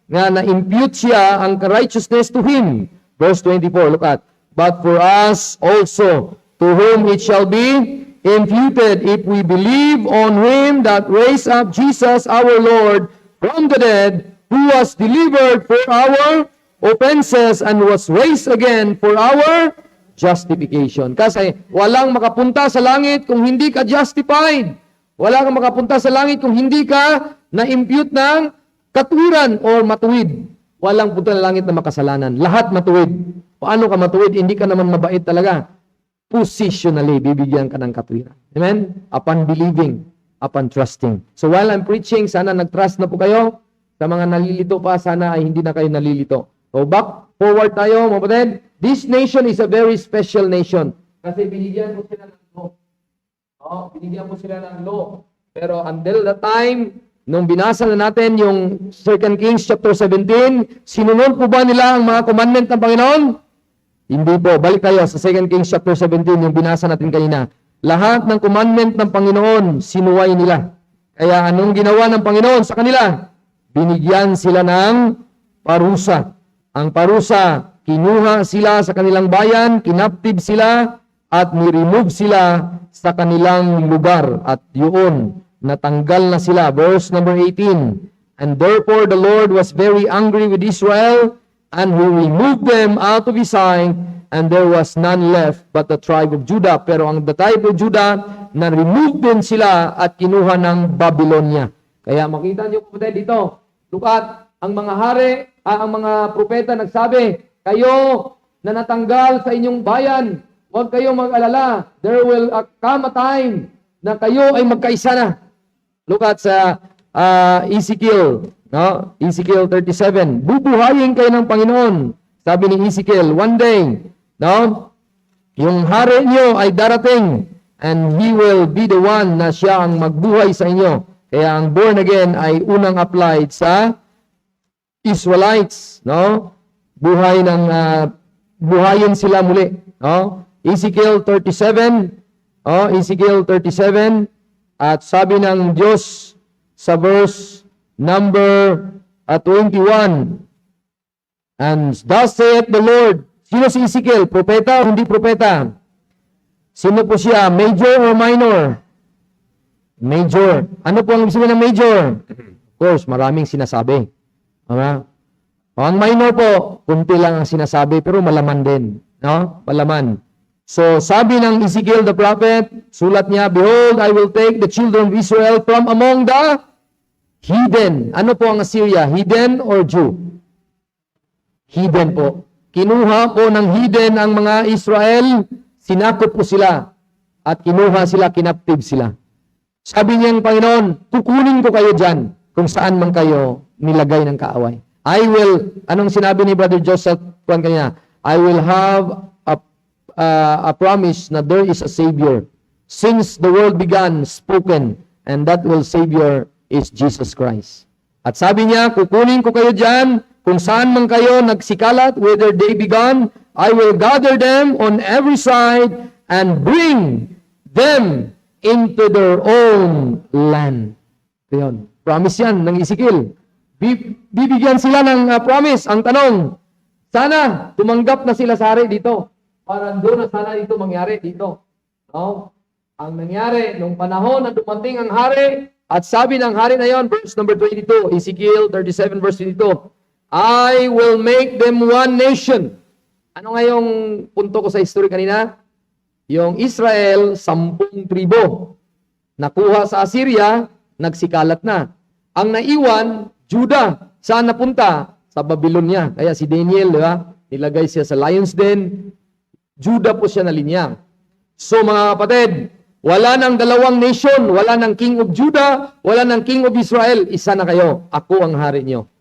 Speaker 2: nga na-impute siya ang righteousness to him. Verse 24, look at. But for us also, to whom it shall be imputed, if we believe on him that raised up Jesus our Lord from the dead, who was delivered for our offenses and was raised again for our justification. Kasi walang makapunta sa langit kung hindi ka justified. Wala kang makapunta sa langit kung hindi ka na-impute ng katuwiran or matuwid. Walang punta sa langit na makasalanan. Lahat matuwid. Paano ka matuwid? Hindi ka naman mabait talaga. Positionally, bibigyan ka ng katuwiran. Amen? Upon believing, upon trusting. So while I'm preaching, sana nag-trust na po kayo. Sa mga nalilito pa, sana ay hindi na kayo nalilito. So back forward tayo, mga kapatid. This nation is a very special nation. Kasi binigyan mo sila ng law. Binigyan mo sila ng law. Pero until the time, nung binasa na natin yung 2 Kings chapter 17, sinunod po ba nila ang mga commandment ng Panginoon? Hindi po. Balik tayo sa 2 Kings chapter 17, yung binasa natin kanina. Lahat ng commandment ng Panginoon, sinuway nila. Kaya anong ginawa ng Panginoon sa kanila? Binigyan sila ng parusa. Ang parusa, kinuha sila sa kanilang bayan, kinaptive sila, at ni-remove sila sa kanilang lugar. At yun, natanggal na sila. Verse number 18. And therefore the Lord was very angry with Israel, and He removed them out of His sight, and there was none left but the tribe of Judah. Pero ang the tribe of Judah, na-remove din sila at kinuha ng Babylonia. Kaya makita niyo po dito, look at, ang mga hari, ang mga propeta nagsabi, kayo na natanggal sa inyong bayan, huwag kayong mag-alala. There will come a time na kayo ay magkaisa na. Look at sa Ezekiel, no? Ezekiel 37. Bubuhayin kayo ng Panginoon. Sabi ni Ezekiel, one day, no? Yung hari niyo ay darating and He will be the one na siya ang magbuhay sa inyo. Kaya ang born again ay unang applied sa Israelites, no? Buhayin sila muli, no? Ezekiel 37, Ezekiel 37, at sabi ng Diyos sa verse number 21, and thus saith the Lord. Sino si Ezekiel? Propeta o hindi propeta? Sino po siya? Major or minor? Major. Ano po ang ibig sabihin ng major? Of course, maraming sinasabi. Ang minor po, kunti lang ang sinasabi, pero malaman din. No? Malaman. So, sabi ng Ezekiel the prophet, sulat niya, behold, I will take the children of Israel from among the Heathen. Ano po ang Assyria? Heathen or Jew? Heathen po. Kinuha po ng heathen ang mga Israel, sinakop po sila, at kinuha sila, kinaptive sila. Sabi niya ng Panginoon, kukunin ko kayo dyan, kung saan man kayo nilagay ng kaaway. I will, anong sinabi ni Brother Joseph kanina? I will have a promise na there is a Savior. Since the world began, spoken, and that will Savior is Jesus Christ. At sabi niya, kukunin ko kayo dyan, kung saan man kayo nagsikalat, whether they began, I will gather them on every side and bring them into their own land. Ito yun. Promise yan ng Ezekiel. Bibigyan sila ng promise. Ang tanong, sana tumanggap na sila sa hari dito. Para doon na sana dito mangyari dito. No? Ang nangyari, nung panahon na dumating ang hari, at sabi ng hari na yon, verse number 22, Ezekiel 37 verse 22, I will make them one nation. Ano nga yung punto ko sa history kanina? Yung Israel, 10 tribo. Nakuha sa Assyria, nagsikalat na. Ang naiwan, Judah. Saan napunta? Sa Babylonia. Kaya si Daniel, di ba? Nilagay siya sa lion's den. Judah po siya nalinyang. So mga kapatid, wala nang dalawang nation, wala nang King of Judah, wala nang King of Israel. Isa na kayo. Ako ang hari niyo.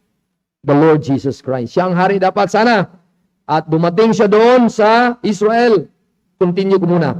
Speaker 2: The Lord Jesus Christ. Siya ang hari dapat sana. At dumating siya doon sa Israel. Continue ko muna.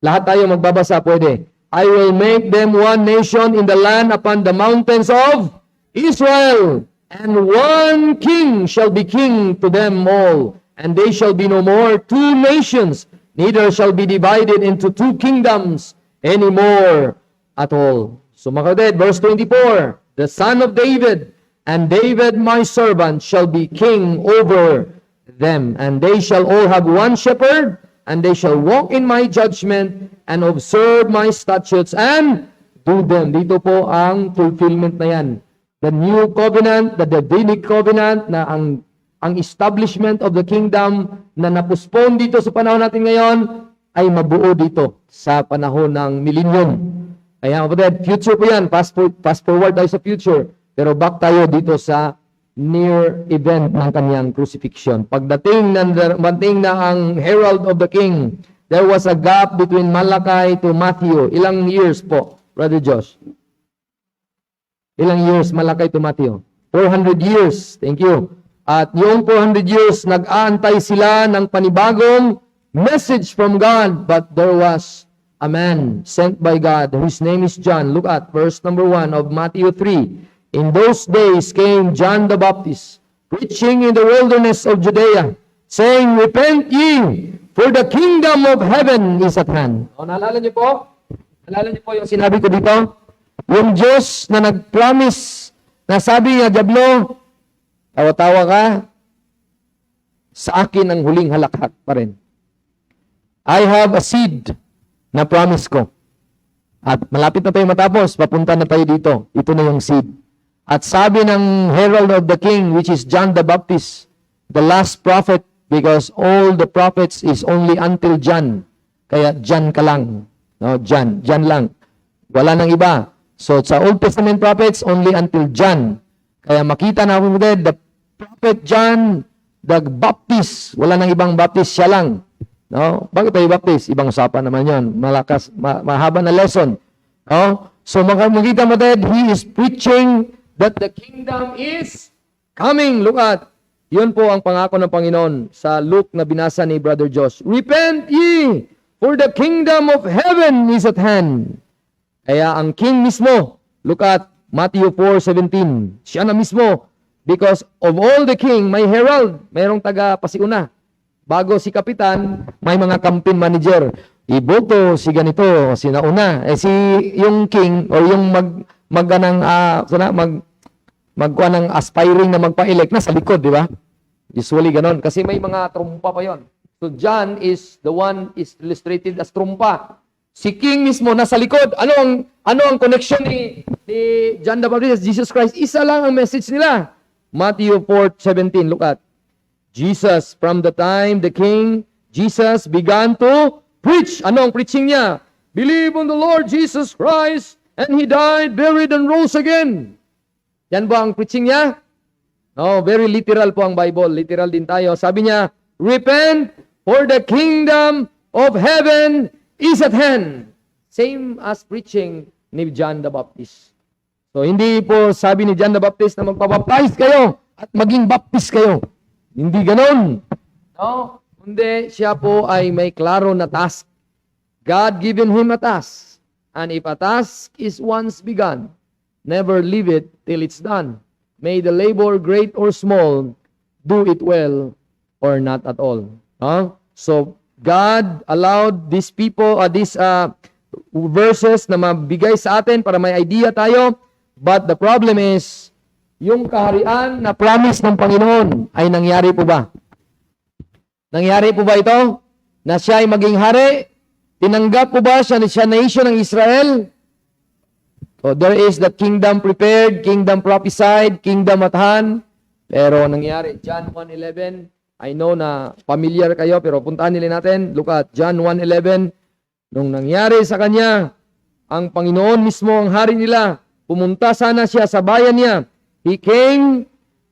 Speaker 2: Lahat tayo magbabasa, pwede. I will make them one nation in the land upon the mountains of Israel, and one king shall be king to them all, and they shall be no more two nations, neither shall be divided into two kingdoms anymore at all. So mga kapatid, verse 24, the son of David, and David my servant shall be king over them, and they shall all have one shepherd, and they shall walk in my judgment, and observe my statutes, and do them. Dito po ang fulfillment na yan. The new covenant, the Davidic covenant, na ang establishment of the kingdom na napuspon dito sa panahon natin ngayon, ay mabuo dito sa panahon ng millennium. Kaya kapatid, future po yan. Fast forward tayo sa future. Pero back tayo dito sa near event ng kanyang crucifixion. Pagdating na ang herald of the king, there was a gap between Malachi to Matthew. Ilang years po, Brother Josh? Ilang years Malachi to Matthew? 400 years. Thank you. At yung 400 years, nag-aantay sila ng panibagong message from God. But there was a man sent by God, whose name is John. Look at verse number 1 of Matthew 3. In those days came John the Baptist, preaching in the wilderness of Judea, saying, Repent ye, for the kingdom of heaven is at hand. O, naalala niyo po? Naalala niyo po yung sinabi ko dito? Yung Diyos na nag-promise, na sabi niya, Diablo, tawa-tawa ka, sa akin ang huling halakhak pa rin. I have a seed na promise ko. At malapit na tayo matapos, papunta na tayo dito. Ito na yung seed. At sabi ng herald of the king, which is John the Baptist, the last prophet, because all the prophets is only until John. Kaya John ka lang. No, John lang. Wala nang iba. So sa Old Testament prophets, only until John. Kaya makita na ako the prophet John, the Baptist, wala nang ibang Baptist, siya lang. No? Bakit tayo Baptist? Ibang usapan naman yon. Malakas, mahaba na lesson. No? So makita mo that he is preaching that the kingdom is coming. Look at, yun po ang pangako ng Panginoon sa Luke na binasa ni Brother Josh. Repent ye, for the kingdom of heaven is at hand. Kaya ang king mismo, look at Matthew 4:17. Siya na mismo, because of all the king, may herald, mayroong taga-pasiuna. Bago si kapitan, may mga campaign manager. Iboto, si ganito, si nauna. Si yung king, o yung magkuha ng aspiring na magpa-elect na sa likod, di ba? Usually ganon. Kasi may mga trumpa pa yon. So John is the one is illustrated as trumpa. Si King mismo nasa likod. Ano ang connection ni John the Baptist, Jesus Christ? Isa lang ang message nila. Matthew 4:17, look at. Jesus, from the time the King, Jesus began to preach. Ano ang preaching niya? Believe on the Lord Jesus Christ, and He died, buried, and rose again. Yan ba ang preaching niya? No, very literal po ang Bible. Literal din tayo. Sabi niya, repent, for the kingdom of heaven is at hand. Same as preaching ni John the Baptist. So, hindi po sabi ni John the Baptist na magpabaptize kayo at maging baptist kayo. Hindi ganon. No? Kundi siya po ay may klaro na task. God given him a task. And if a task is once begun, never leave it till it's done. May the labor, great or small, do it well or not at all. So, God allowed these people, these verses na mabigay sa atin para may idea tayo. But the problem is, yung kaharian na promise ng Panginoon ay nangyari po ba? Nangyari po ba ito? Na siya ay maging hari? Tinanggap po ba siya nation ng Israel? So there is the kingdom prepared, kingdom prophesied, kingdom at hand. Pero nangyari, John 1:11, I know na familiar kayo, pero puntahan nila natin. Look at John 1:11. Nung nangyari sa kanya, ang Panginoon mismo ang hari nila. Pumunta sana siya sa bayan niya. He came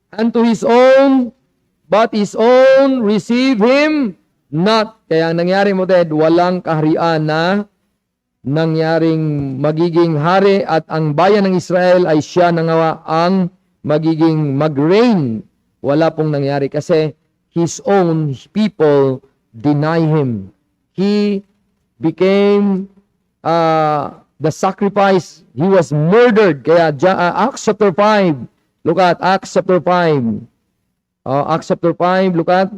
Speaker 2: unto his own, but his own received him not. Kaya ang nangyari mo, Ted, walang kaharian na nangyaring magiging hari at ang bayan ng Israel ay siya na nga ang magiging mag-reign. Wala pong nangyari kasi his own people deny him. He became the sacrifice. He was murdered. Kaya Acts chapter 5. Look at Acts chapter 5. Acts chapter 5, look at.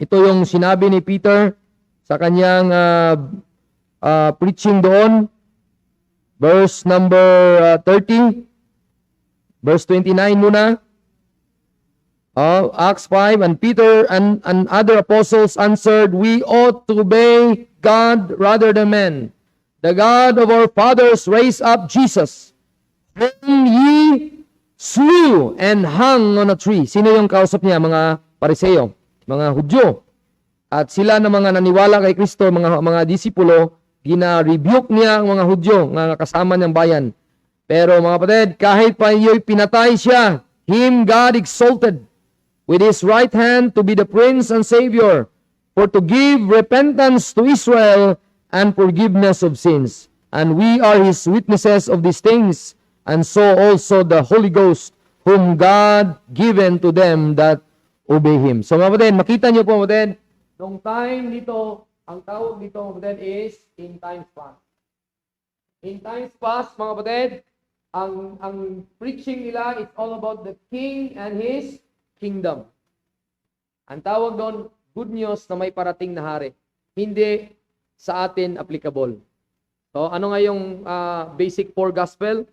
Speaker 2: Ito yung sinabi ni Peter sa kanyang preaching doon. Verse number 30. Verse 29 muna. Acts 5, and Peter and other apostles answered, we ought to obey God rather than men. The God of our fathers raised up Jesus, whom ye slew and hung on a tree. Sino yung kausap niya? Mga Pariseo, mga Hudyo. At sila na mga naniwala kay Kristo, mga disipulo, gina-rebuke niya ang mga Hudyo, mga kasama niyang bayan. Pero mga kapatid, kahit pa iyo'y pinatay siya, him God exalted with his right hand to be the Prince and Savior, for to give repentance to Israel and forgiveness of sins. And we are his witnesses of these things, and so also the Holy Ghost, whom God given to them that obey him. So mga kapatid, makita niyo po mga kapatid, nung time dito, ang tawag dito mga kapatid is in times past. In times past, mga kapatid, ang preaching nila is all about the king and his kingdom. Ang tawag doon, good news na may parating na hari. Hindi sa atin applicable. So ano nga yung basic four gospel?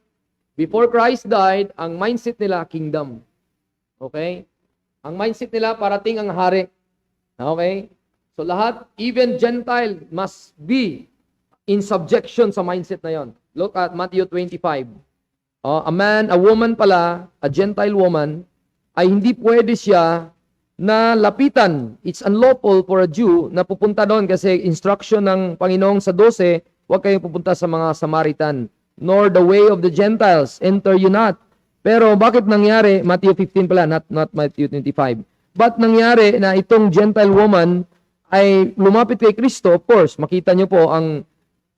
Speaker 2: Before Christ died, ang mindset nila, kingdom. Okay? Ang mindset nila, parating ang hari. Okay? So lahat, even Gentile, must be in subjection sa mindset na yon. Look at Matthew 25. A woman pala, a Gentile woman, ay hindi pwede siya na lapitan. It's unlawful for a Jew na pupunta doon kasi instruction ng Panginoong sa 12, huwag kayong pupunta sa mga Samaritan, nor the way of the Gentiles, enter you not. Pero bakit nangyari, Matthew 15 pala, not Matthew 25. But nangyari na itong Gentile woman ay lumapit kay Kristo, of course, makita nyo po ang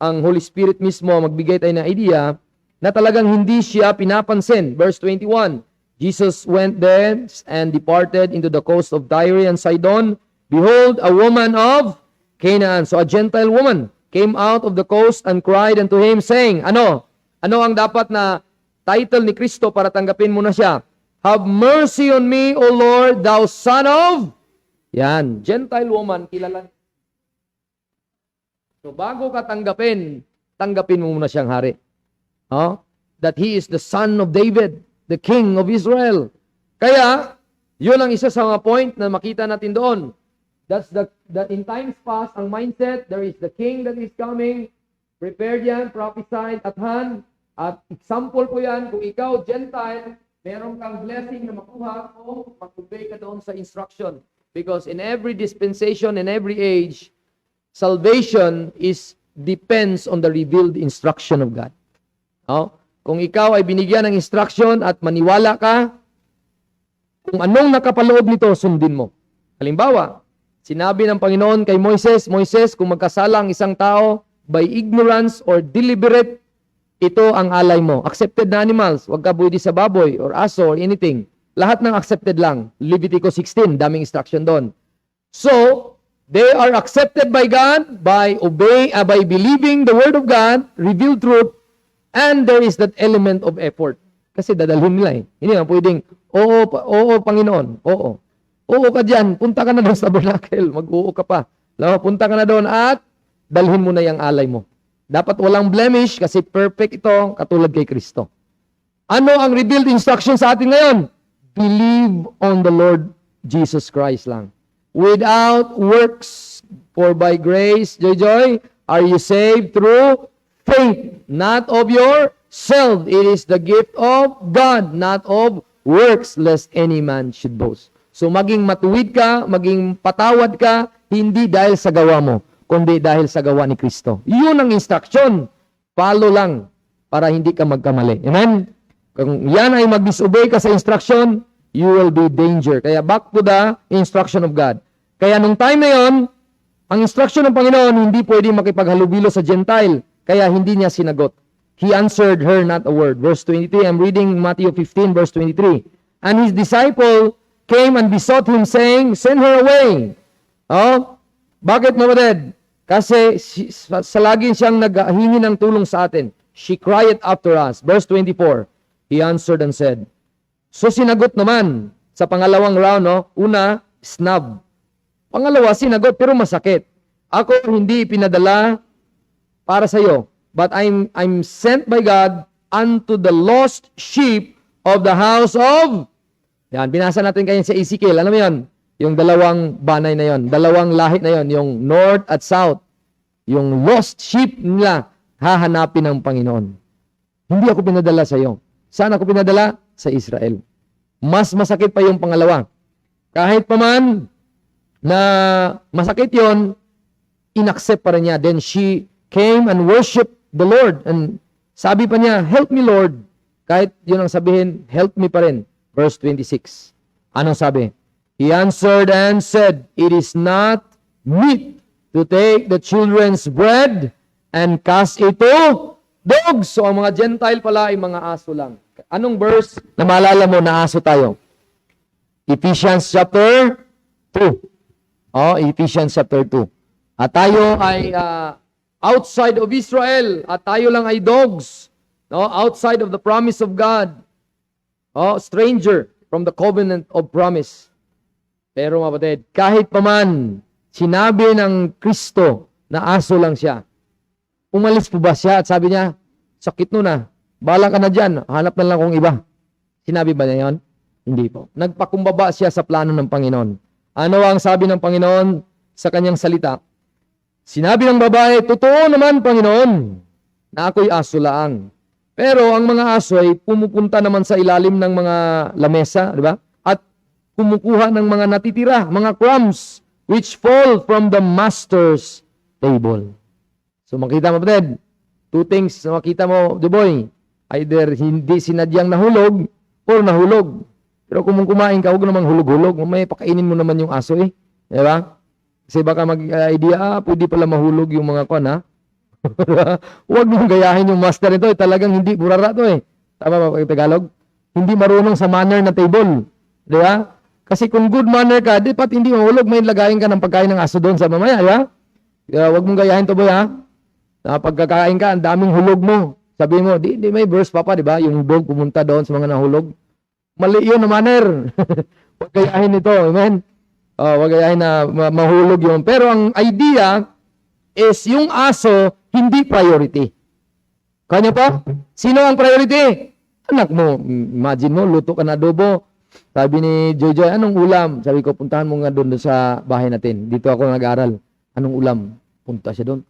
Speaker 2: Holy Spirit mismo magbigay tayo ng idea na talagang hindi siya pinapansin. Verse 21, Jesus went there and departed into the coast of Tyre and Sidon. Behold, a woman of Canaan. So a Gentile woman came out of the coast and cried unto him, saying, ano ang dapat na title ni Kristo para tanggapin mo na siya? Have mercy on me, O Lord, thou son of... Yan, Gentile woman, kilala. So bago ka tanggapin mo muna siyang hari. That he is the son of David, the king of Israel. Kaya, yun ang isa sa mga point na makita natin doon. That's the in times past, ang mindset, there is the king that is coming, prepared yan, prophesied at hand, at example po yan, kung ikaw, Gentile, meron kang blessing na makuha o mag-obey ka doon sa instruction. Because in every dispensation, in every age, salvation depends on the revealed instruction of God. kung ikaw ay binigyan ng instruction at maniwala ka, kung anong nakapaloob nito, sundin mo. Halimbawa, sinabi ng Panginoon kay Moises, Moises, kung magkasala ang isang tao by ignorance or deliberate, ito ang alay mo. Accepted na animals, huwag ka pwede sa baboy or aso or anything. Lahat ng accepted lang. Leviticus 16, daming instruction doon. So, they are accepted by God by believing the Word of God, revealed truth, and there is that element of effort. Kasi dadalhin nila eh. Hindi nga pwedeng, oo, Panginoon, oo. Oo ka dyan, punta ka na doon sa tabernacle, mag-oo ka pa. Punta ka na doon at dalhin mo na yung alay mo. Dapat walang blemish kasi perfect ito, katulad kay Kristo. Ano ang revealed instruction sa atin ngayon? Believe on the Lord Jesus Christ lang. Without works, for by grace, Joy, are you saved through faith, not of yourself. It is the gift of God, not of works, lest any man should boast. So maging matuwid ka, maging patawad ka, hindi dahil sa gawa mo, kundi dahil sa gawa ni Kristo. Yun ang instruction. Follow lang para hindi ka magkamali. Amen? Kung yan ay mag-disobey ka sa instruction, you will be danger. Kaya back to the instruction of God. Kaya nung time na yon, ang instruction ng Panginoon, hindi pwede makipaghalubilo sa Gentile. Kaya hindi niya sinagot. He answered her not a word. Verse 23, I'm reading Matthew 15, verse 23. And his disciple came and besought him, saying, send her away. Oh, bakit mamadad? Kasi sa lagi siyang naghingi ng tulong sa atin. She cried after us. Verse 24, he answered and said, so sinagot naman sa pangalawang round, no? Una, snub. Pangalawa, sinagot pero masakit. Ako hindi pinadala para sa iyo, but I'm sent by God unto the lost sheep of the house of... Yan, binasa natin kayo sa Ezekiel. Alam mo yan? Yung dalawang banay na yon, dalawang lahi na yon, yung north at south. Yung lost sheep nila, hahanapin ng Panginoon. Hindi ako pinadala sa iyo. Saan ako pinadala? Sa Israel. Mas masakit pa yung pangalawa. Kahit pa man na masakit yon, inaccept pa rin niya. Then she came and worshiped the Lord. And sabi pa niya, help me Lord. Kahit yun ang sabihin, help me pa rin. Verse 26. Anong sabi? He answered and said, it is not meet to take the children's bread and cast it to dogs. So ang mga Gentile pala ay mga aso lang. Anong verse na maalala mo na aso tayo? Ephesians chapter 2. Oh, Ephesians chapter 2. At tayo ay outside of Israel at tayo lang ay dogs. No, outside of the promise of God. Oh, stranger from the covenant of promise. Pero mga kapatid, kahit paman sinabi ng Kristo na aso lang siya, umalis po ba siya at sabi niya, sakit no na, bahala ka na dyan, hanap na lang kong iba. Sinabi ba niya yun? Hindi po. Nagpakumbaba siya sa plano ng Panginoon. Ano ang sabi ng Panginoon sa kanyang salita? Sinabi ng babae, totoo naman Panginoon, na ako'y aso laang. Pero ang mga aso ay pumupunta naman sa ilalim ng mga lamesa, di ba? At kumukuha ng mga natitira, mga crumbs, which fall from the master's table. So makita mo, kapatid, two things na makita mo, Duboy, either hindi sinadyang nahulog or nahulog. Pero kung kumain ka, huwag namang hulog-hulog, may pakainin mo naman yung aso eh. Di ba? Kasi baka mag-idea, pwede pala mahulog yung mga kwan, ha? Huwag mong gayahin yung master nito. Talagang hindi burara to eh. Tama ba pag Tagalog? Hindi marunong sa manner na table. Di ba? Kasi kung good manner ka, dapat hindi mahulog. May lagayin ka ng pagkain ng aso doon sa mamaya. Di ba? Huwag mong gayahin to boy ha. Pagkakain ka, ang daming hulog mo. Sabi mo, di may verse papa, di ba? Yung dog pumunta doon sa mga nahulog. Mali yun na manner. Huwag gayahin ito. Amen? Huwag gayahin na mahulog yun. Pero ang idea is yung aso hindi priority. Kanya pa? Sino ang priority? Anak mo. Imagine mo, luto ka na adobo. Sabi ni Joy, anong ulam? Sabi ko, puntahan mo nga doon sa bahay natin. Dito ako nag-aaral. Anong ulam? Punta siya doon.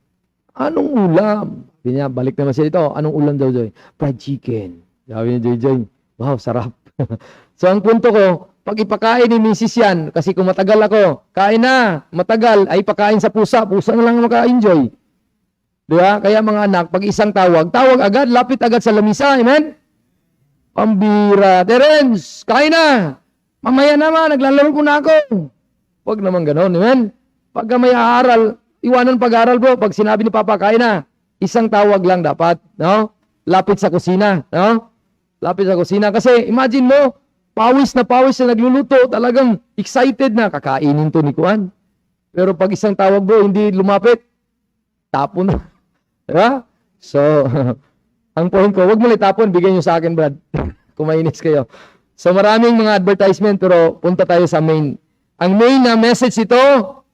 Speaker 2: Anong ulam? Sabi niya, balik naman siya dito. Anong ulam daw, Joy? Fried chicken. Sabi ni Joy, wow, sarap. So, ang punto ko, pag ipakain ni Mrs. yan, kasi kung matagal ako, kain na, matagal, ay pakain sa pusa. Pusa na lang maka-enjoy. Di ba? Kaya mga anak, pag isang tawag, tawag agad, lapit agad sa lamisa. Amen? Pambira. Terence, kain na. Mamaya naman, naglalaro ko na ako. Huwag naman ganon. Amen? Pagka may aaral, iwanan pag-aaral bro. Pag sinabi ni Papa, kain na. Isang tawag lang dapat. No? Lapit sa kusina. No? Lapit sa kusina. Kasi imagine mo, pawis na nagluluto. Talagang excited na. Kakainin to ni Kuan. Pero pag isang tawag bro, hindi lumapit. Tapon na. Diba? So, ang point ko, huwag mo itapon, bigyan nyo sa akin, Brad. Kung mainis kayo. So, maraming mga advertisement, pero punta tayo sa main. Ang main na message ito,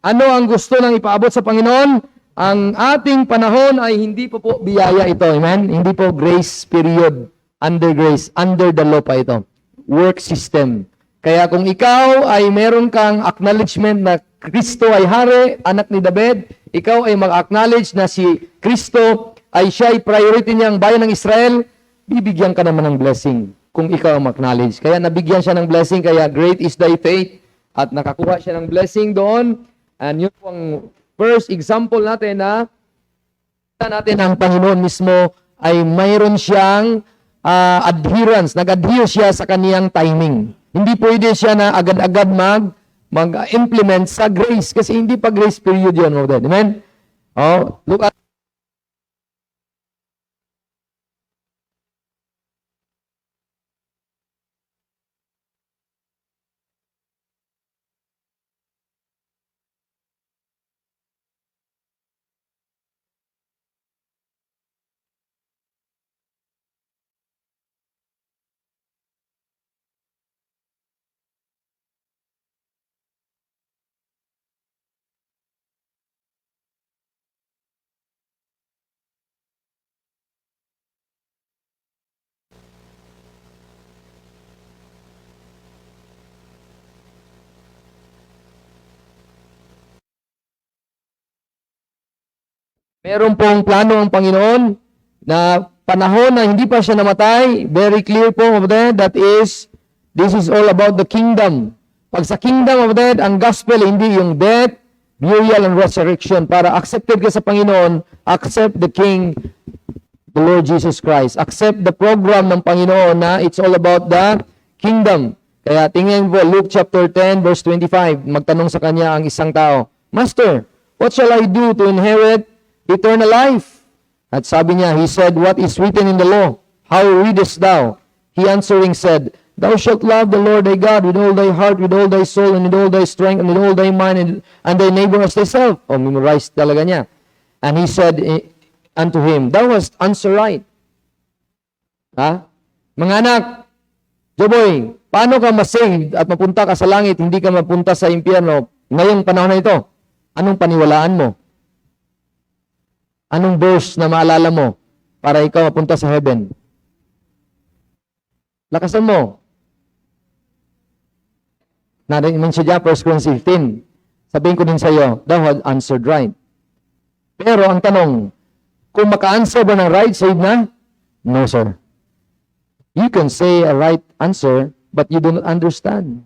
Speaker 2: ano ang gusto ng ipaabot sa Panginoon? Ang ating panahon ay hindi po biyaya ito. Amen? Hindi po grace period. Under grace. Under the law pa ito. Work system. Kaya kung ikaw ay meron kang acknowledgement na Kristo ay hari, anak ni David, ikaw ay mag-acknowledge na si Kristo ay siya ay priority niyang bayan ng Israel, bibigyan ka naman ng blessing kung ikaw ang mag-acknowledge. Kaya nabigyan siya ng blessing, kaya great is thy faith, at nakakuha siya ng blessing doon. And yun po ang first example natin na ang Panginoon mismo ay mayroon siyang adherence, nag-adhere siya sa kaniyang timing. Hindi pwede siya na agad-agad mag-implement sa grace kasi hindi pa grace period yun. Amen? Oh, look at meron pong plano ang Panginoon na panahon na hindi pa siya namatay. Very clear po of that is, this is all about the kingdom. Pag sa kingdom of that, ang gospel hindi yung death, burial, and resurrection. Para accepted ka sa Panginoon, accept the King, the Lord Jesus Christ. Accept the program ng Panginoon na it's all about the kingdom. Kaya tingnan po, Luke chapter 10, verse 25, magtanong sa kanya ang isang tao, Master, what shall I do to inherit eternal life? At sabi niya, he said, what is written in the law? How readest thou? He answering said, Thou shalt love the Lord thy God with all thy heart, with all thy soul, and with all thy strength, and with all thy mind, and thy neighbor as thyself. O, memorize talaga niya. And he said unto him, Thou hast answered right. Ha? Mga anak, Joboy, paano ka masaved at mapunta ka sa langit, hindi ka mapunta sa impyerno ngayong panahon na ito? Anong paniwalaan mo? Anong verse na maalala mo para ikaw mapunta sa heaven? Lakasan mo. Na-mention niya, 1 Corinthians 15. Sabihin ko din sa iyo, thou had answered right. Pero ang tanong, kung maka-answer ba ng right, saved na? No, sir. You can say a right answer, but you do not understand.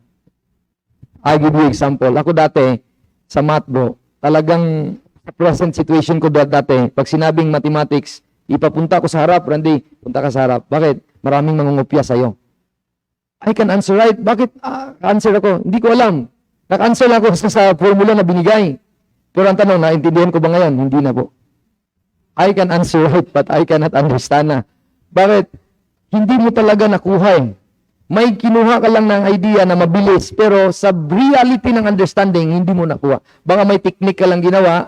Speaker 2: I'll give you example. Ako dati, sa math bro, talagang sa present situation ko dati, pag sinabing mathematics, ipapunta ko sa harap, Randy, punta ka sa harap. Bakit? Maraming mangungopya sa'yo. I can answer right. Bakit answer ako? Hindi ko alam. Nag-answer lang ako sa formula na binigay. Pero ang tanong, naintindihan ko ba ngayon? Hindi na po. I can answer right, but I cannot understand na. Bakit? Hindi mo talaga nakuha eh. May kinuha ka lang ng idea na mabilis, pero sa reality ng understanding, hindi mo nakuha. Baka may technique ka lang ginawa,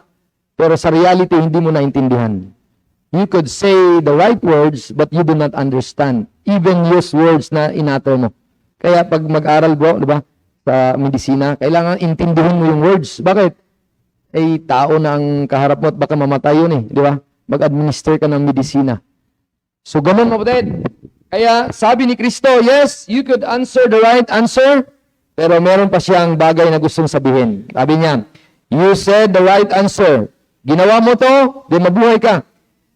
Speaker 2: pero sa reality, hindi mo naintindihan. You could say the right words, but you do not understand. Even use words na inato mo. Kaya pag mag-aral bro, di ba, sa medisina, kailangan intindihin mo yung words. Bakit? Eh, tao na ang kaharap mo at baka mamatay yun eh. Di ba? Mag-administer ka ng medisina. So, ganun kapatid. Kaya, sabi ni Kristo, yes, you could answer the right answer, pero meron pa siyang bagay na gustong sabihin. Sabi niya, you said the right answer. Ginawa mo to, di mabuhay ka.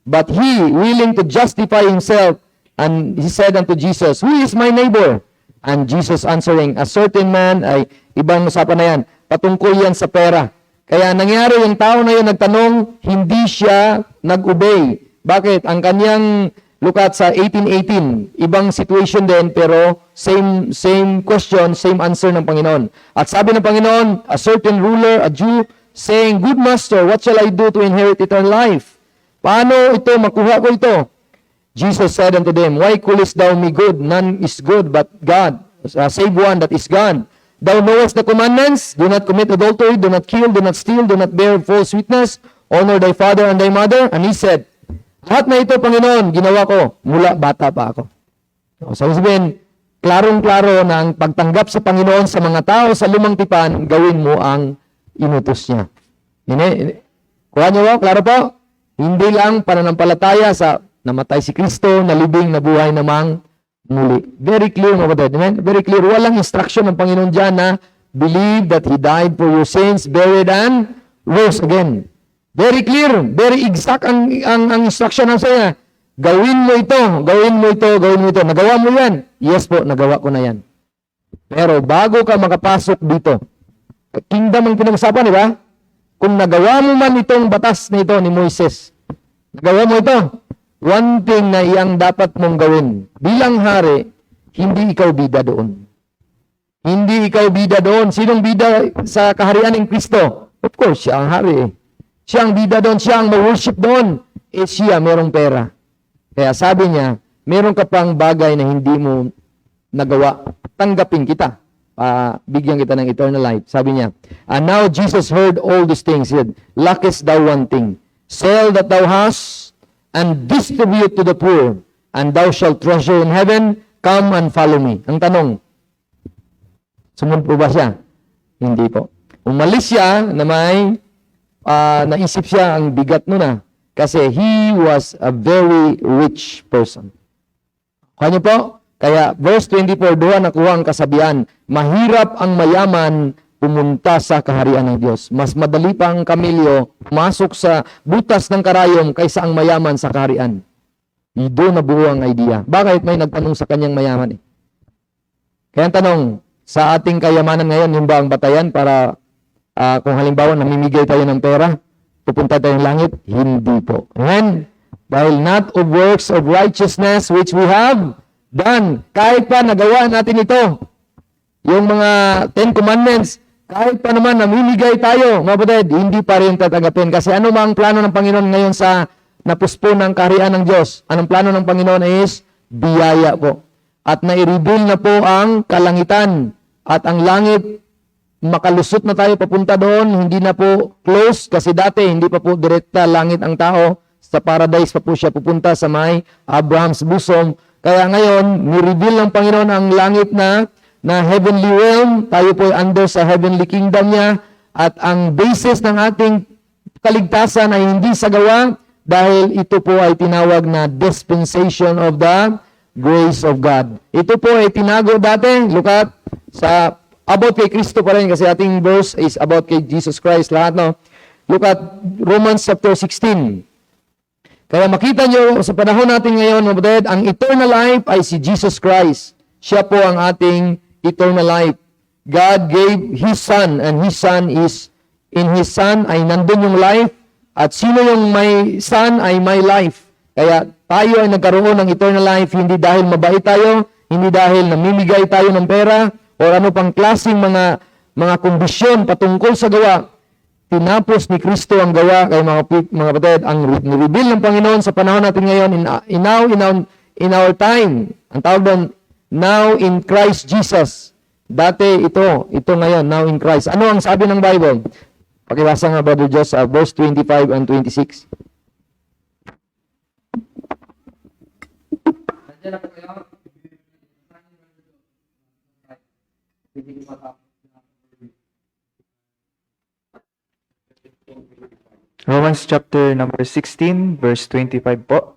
Speaker 2: But he, willing to justify himself, and he said unto Jesus, who is my neighbor? And Jesus answering, a certain man, ay ibang usapan na yan, patungkol yan sa pera. Kaya nangyari yung tao na yun nagtanong, hindi siya nag-obey. Bakit? Ang kanyang look at sa 18:18, ibang situation din pero same question, same answer ng Panginoon. At sabi ng Panginoon, a certain ruler, a Jew, saying, "Good master, what shall I do to inherit eternal life?" Paano ito makuha ko ito? Jesus said unto them, "Why callest thou me good? None is good but God, save one that is God. Thou knowest the commandments, do not commit adultery, do not kill, do not steal, do not bear false witness, honor thy father and thy mother." And he said, lahat na ito, Panginoon, ginawa ko mula bata pa ako. So, sabihin, klarong-klaro na ang pagtanggap sa Panginoon sa mga tao sa lumang tipan, gawin mo ang inutos niya. Kuha niyo ba? Klaro po? Hindi lang pananampalataya sa namatay si Kristo, nalibing, nabuhay namang muli. Very clear, mga kapatid. Amen? Very clear. Walang instruction ng Panginoon dyan na believe that He died for your sins, buried, and rose again. Very clear, very exact ang instruction ng saya. Gawin mo ito, gawin mo ito, gawin mo ito. Nagawa mo yan? Yes po, nagawa ko na yan. Pero bago ka makapasok dito, kingdom ang pinag-usapan, di ba? Kung nagawa mo man itong batas na ito ni Moises, nagawa mo ito, one thing na iyang dapat mong gawin. Bilang hari, hindi ikaw bida doon. Hindi ikaw bida doon. Sinong bida sa kaharian ng Kristo? Of course, siya ang hari. Siya ang bida doon, siya ang ma-worship doon. Siya merong pera. Kaya sabi niya, meron ka pang bagay na hindi mo nagawa. Tanggapin kita. Bigyan kita ng eternal life. Sabi niya, and now Jesus heard all these things. He said, lackest thou one thing? Sell that thou hast, and distribute to the poor, and thou shalt treasure in heaven. Come and follow me. Ang tanong, sumunod po ba siya? Hindi po. Umalis siya na may naisip siya ang bigat nun kasi he was a very rich person. Kanya po? Kaya verse 24, doon nakuha ang kasabihan, mahirap ang mayaman pumunta sa kaharian ng Diyos. Mas madali pa ang kamilyo masok sa butas ng karayom kaysa ang mayaman sa kaharian. Doon nabuo ang idea. Bakit may nagtanong sa kanyang mayaman? Kaya ang tanong, sa ating kayamanan ngayon, yun ba ang batayan para kung halimbawa namimigay tayo ng pera, pupunta tayo ng langit? Hindi po. Amen? Dahil not of works of righteousness which we have done. Kahit pa nagawa natin ito, yung mga 10 commandments, kahit pa naman namimigay tayo, mga kapatid, hindi pa rin tatanggapin. Kasi ano mang plano ng Panginoon ngayon sa napuspo ng kaharian ng Diyos? Anong plano ng Panginoon is biyaya po. At nai-reveal na po ang kalangitan at ang langit. Makalusot na tayo papunta doon, hindi na po close kasi dati hindi pa po direkta langit ang tao, sa paradise pa po siya pupunta sa may Abraham's bosom. Kaya ngayon, ni-reveal ng Panginoon ang langit na heavenly realm, tayo po ay under sa heavenly kingdom niya, at ang basis ng ating kaligtasan ay hindi sa gawa dahil ito po ay tinawag na dispensation of the grace of God. Ito po ay tinago dati, look at, sa about kay Kristo pa rin kasi ating verse is about kay Jesus Christ lahat, no? Look at Romans chapter 16. Kaya makita nyo sa panahon natin ngayon, mga kapatid, ang eternal life ay si Jesus Christ. Siya po ang ating eternal life. God gave His Son and His Son is, in His Son ay nandun yung life at sino yung may Son ay may life. Kaya tayo ay nagkaroon ng eternal life hindi dahil mabait tayo, hindi dahil namimigay tayo ng pera, o ano pang klaseng mga kondisyon patungkol sa gawa. Tinapos ni Kristo ang gawa kay mga kapatid, ang reveal ng Panginoon sa panahon natin ngayon in our time. Ang tawag doon, now in Christ Jesus. Dati ito ngayon, now in Christ. Ano ang sabi ng Bible? Pakibasa nga, Brother Josh, verse 25 and 26. Nandiyan na po kayo.
Speaker 1: Romans chapter number 16, verse 25 po.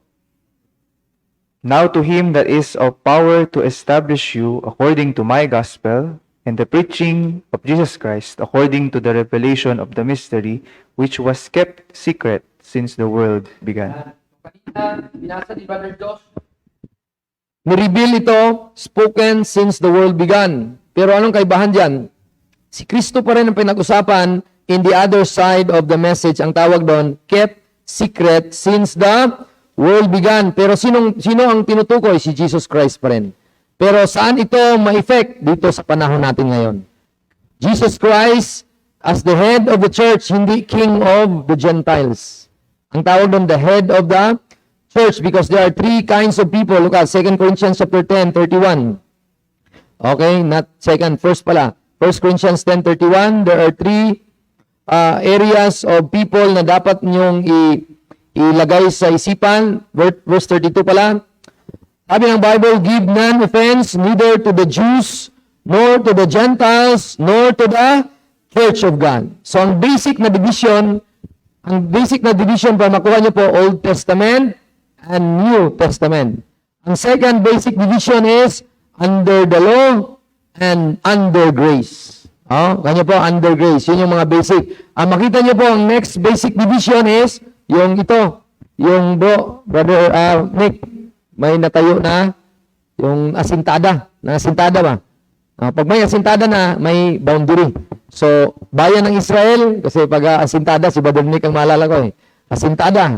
Speaker 1: Now to him that is of power to establish you according to my gospel, and the preaching of Jesus Christ according to the revelation of the mystery, which was kept secret since the world began.
Speaker 2: Binasa ni Brother Josh. Ni-reveal ito, spoken since the world began. Pero anong kaibahan dyan? Si Kristo pa rin ang pinag-usapan, in the other side of the message, ang tawag doon, kept secret since the world began. Pero sino ang tinutukoy? Si Jesus Christ pa rin. Pero saan ito ma-effect? Dito sa panahon natin ngayon. Jesus Christ as the head of the church, hindi king of the Gentiles. Ang tawag doon, the head of the church, because there are three kinds of people. Look at 2 Corinthians chapter 10, 31. Okay, not second, first pala. 1 Corinthians 10:31, there are three areas of people na dapat niyong ilagay sa isipan. Verse 32 pala. Sabi ng Bible, give none offense neither to the Jews, nor to the Gentiles, nor to the Church of God. So ang basic na division para makuha niyo po Old Testament and New Testament. Ang second basic division is under the law and under grace. Kanya po, under grace. Yun yung mga basic. Makita niyo po, ang next basic division is yung ito. Yung brother Nick, may natayo na yung asintada. Asintada ba? Pag may asintada na, may boundary. So, bayan ng Israel, kasi pag asintada, si brother Nick ang maalala ko eh. Asintada.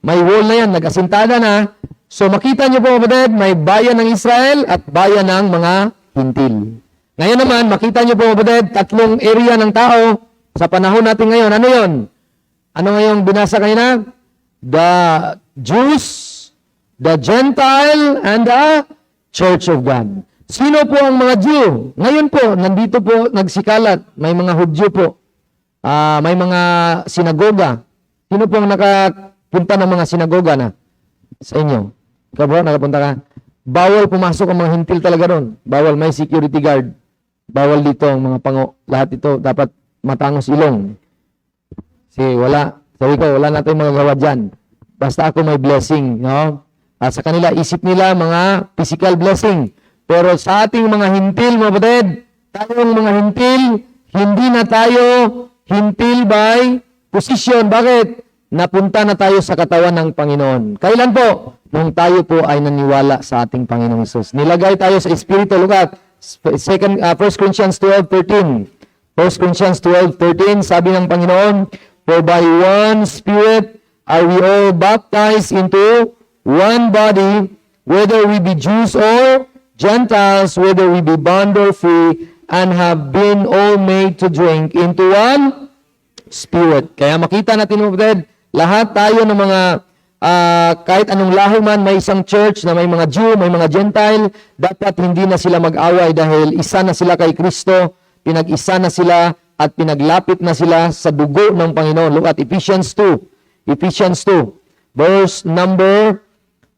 Speaker 2: May wall na yan, nag-asintada na. So, makita niyo po, brother, may bayan ng Israel at bayan ng mga Hintil. Ngayon naman, makita niyo po, brother, tatlong area ng tao sa panahon natin ngayon. Ano yun? Ano ngayong binasa kayo na? The Jews, the Gentile, and the Church of God. Sino po ang mga Jew? Ngayon po, nandito po, nagsikalat. May mga Hudyo po. May mga sinagoga. Sino po ang nakapunta ng mga sinagoga na? Sa inyo. Ikaw bro, nakapunta ka? Bawal pumasok ang mga hintil talaga ron. Bawal, may security guard. Bawal dito ang mga pango. Lahat ito dapat matangos ilong. Kasi wala. Sabi ko, wala natin mga gawa dyan. Basta ako may blessing. No? At sa kanila, isip nila mga physical blessing. Pero sa ating mga hintil, mga batid, tayong mga hintil, hindi na tayo hintil by position. Bakit? Napunta na tayo sa katawan ng Panginoon. Kailan po? Nung tayo po ay naniwala sa ating Panginoong Hesus. Nilagay tayo sa Espiritu. Look at 1 Corinthians 12:13. 1 Corinthians 12:13, sabi ng Panginoon, for by one Spirit are we all baptized into one body, whether we be Jews or Gentiles, whether we be bond or free, and have been all made to drink into one Spirit. Kaya makita natin, lahat tayo ng mga kahit anong lahi man, may isang church na may mga Jew, may mga Gentile, dapat hindi na sila mag-away dahil isa na sila kay Kristo, pinag-isa na sila at pinaglapit na sila sa dugo ng Panginoon. Look at Ephesians 2. Ephesians 2, verse number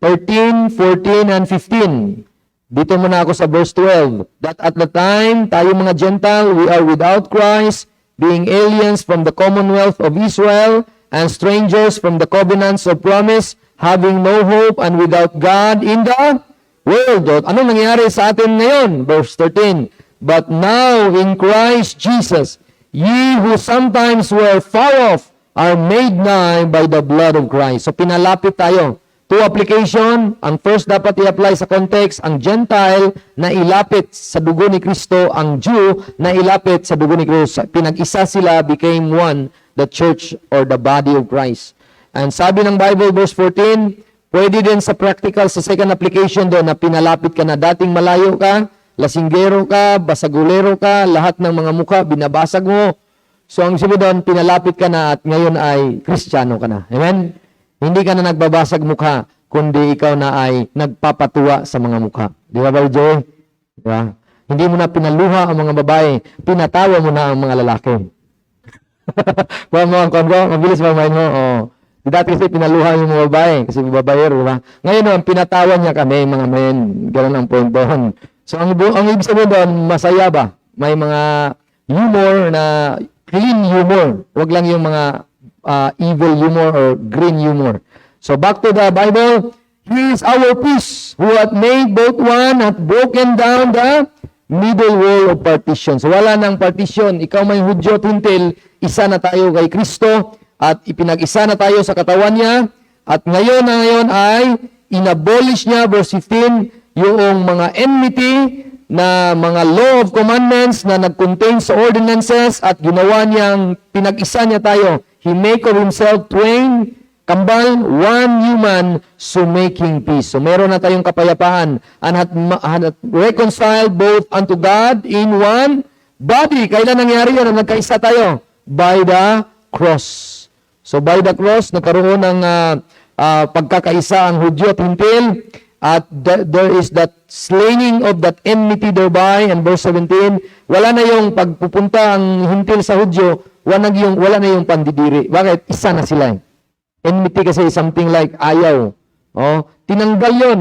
Speaker 2: 13, 14, and 15. Dito muna ako sa verse 12. That at the time, tayo mga Gentile, we are without Christ, being aliens from the commonwealth of Israel, and strangers from the covenants of promise, having no hope and without God in the world. Anong nangyari sa atin ngayon? Verse 13. But now in Christ Jesus, ye who sometimes were far off are made nigh by the blood of Christ. So pinalapit tayo. Two application. Ang first dapat i-apply sa context, ang Gentile na ilapit sa dugo ni Kristo, ang Jew na ilapit sa dugo ni Kristo. Pinag-isa sila, became one, the church or the body of Christ. And sabi ng Bible, verse 14, pwede din sa practical, sa second application doon na pinalapit ka na dating malayo ka, lasinggero ka, basagulero ka, lahat ng mga mukha, binabasag mo. So ang sabi doon, pinalapit ka na at ngayon ay Kristiyano ka na. Amen? Hindi ka na nagbabasag mukha, kundi ikaw na ay nagpapatuwa sa mga mukha. Di ba, Brother Joey? Di ba? Hindi mo na pinaluha ang mga babae, pinatawa mo na ang mga lalaki. Kuha mo ang kongo, mabilis ba main mo? Dati kasi pinaluha yung mga babae, kasi babaero, di ba? Ngayon naman, pinatawan niya kami, mga men. Ganun ang point doon. So, ang ibig sabihin doon, masaya ba? May mga humor na clean humor. Huwag lang yung mga evil humor or green humor. So, back to the Bible. He is our peace, who hath made both one, hath broken down the middle wall of partition. So, wala nang partition. Ikaw may Hudyo at Hintil, isa na tayo kay Kristo, at ipinag-isa na tayo sa katawan niya, at ngayon ay inabolish niya, verse 15, yung mga enmity na mga law of commandments na nag-contain sa ordinances at ginawa niyang pinag-isa niya tayo. He make of himself twain, kambal, one human, so making peace. So meron na tayong kapayapaan and had reconciled both unto God in one body. Kailan nangyari yan na nagkaisa tayo? By the cross. So by the cross, nagkaroon ng pagkakaisa ang Hudyo at Hintil, at there is that slaying of that enmity thereby, and verse 17, wala na yung pagpupunta ang Hintil sa Hudyo, wala na yung pandidiri. Bakit? Isa na sila. Enmity kasi something like ayaw. Tinanggal yun,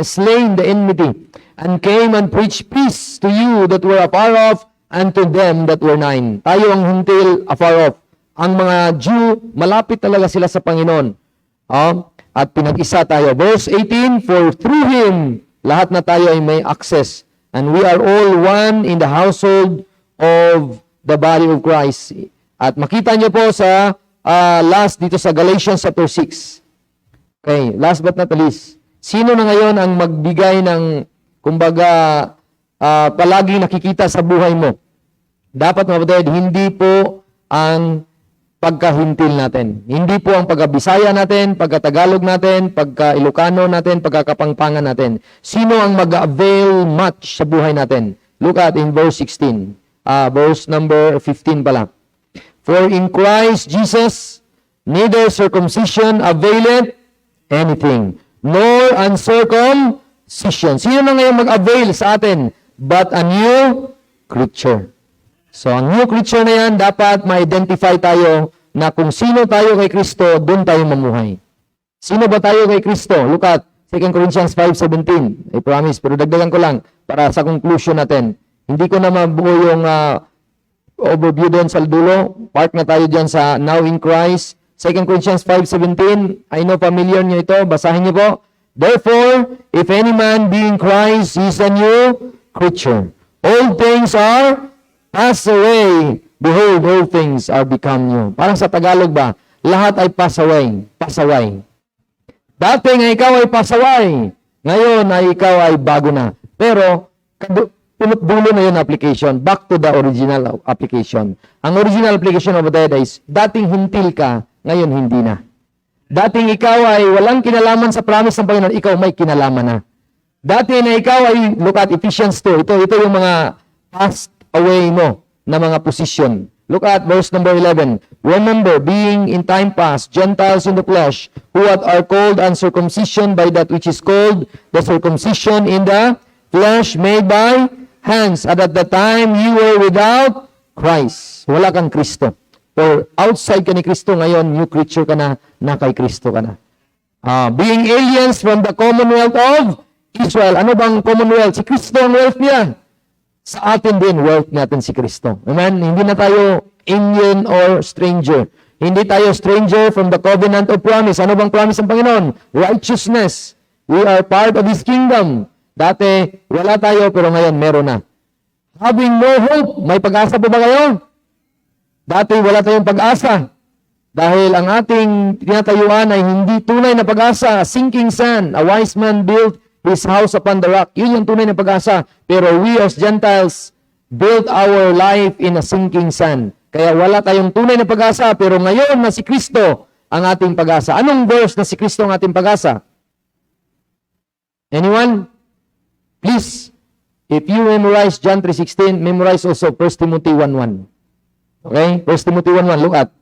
Speaker 2: slain the enmity, and came and preached peace to you that were afar off, and to them that were nigh. Tayo ang Hintil afar off. Ang mga Jew, malapit talaga sila sa Panginoon. At pinag-isa tayo. Verse 18, for through Him, lahat na tayo ay may access. And we are all one in the household of the body of Christ. At makita nyo po sa last dito sa Galatians chapter 6. Okay, last but not least. Sino na ngayon ang magbigay ng, kumbaga, palagi nakikita sa buhay mo? Dapat mga kapatid, hindi po ang pagka-Hintil natin. Hindi po ang pagka-Bisaya natin, pagka-Tagalog natin, pagka-Ilocano natin, pagka-Kapangpangan natin. Sino ang mag-avail much sa buhay natin? Look at in verse 16. Verse number 15 pala. For in Christ Jesus, neither circumcision availeth anything, nor uncircumcision. Sino na ngayon mag-avail sa atin? But a new creature. So, ang new creature na yan, dapat ma-identify tayo na kung sino tayo kay Kristo, doon tayo mamuhay. Sino ba tayo kay Kristo? Look at 2 Corinthians 5:17. I promise, pero dagdagan ko lang para sa conclusion natin. Hindi ko na mabuo yung overview doon sa dulo. Park na tayo dyan sa Now in Christ. 2 Corinthians 5:17. I know familiar nyo ito. Basahin nyo po. Therefore, if any man be in Christ, he is a new creature. All things are pass away. Behold, all things are become new. Parang sa Tagalog ba? Lahat ay pass away. Pass away. Dati nga ikaw ay pass away. Ngayon ay ikaw ay bago na. Pero, dulo na yun application. Back to the original application. Ang original application of that is, dating hintil ka, ngayon hindi na. Dating ikaw ay walang kinalaman sa promise ng Panginoon, ikaw may kinalaman na. Dati na ikaw ay, look at Ephesians 2. Ito yung mga past away mo na mga position. Look at verse number 11. Remember, being in time past, Gentiles in the flesh, who are called uncircumcision by that which is called the circumcision in the flesh made by hands. At the time you were without Christ. Wala kang Kristo. Or outside ka ni Kristo, ngayon new creature ka na kay Kristo ka na. Being aliens from the commonwealth of Israel. Ano bang commonwealth? Si Kristo ang wealth niya. Sa atin din, wealth natin si Kristo. Amen? Hindi na tayo alien or stranger. Hindi tayo stranger from the covenant of promise. Ano bang promise ng Panginoon? Righteousness. We are part of His kingdom. Dati, wala tayo, pero ngayon, meron na. Having no hope, may pag-asa po ba kayo? Dati, wala tayong pag-asa. Dahil ang ating tinatayuan ay hindi tunay na pag-asa. A sinking sand. A wise man built his house upon the rock. Yun yung tunay na pag-asa. Pero we as Gentiles built our life in a sinking sand. Kaya wala tayong tunay na pag-asa, pero ngayon na si Kristo ang ating pag-asa. Anong verse na si Kristo ang ating pag-asa? Anyone? Please, if you memorize John 3:16, memorize also 1 Timothy 1:1. Okay? 1 Timothy 1:1. Look at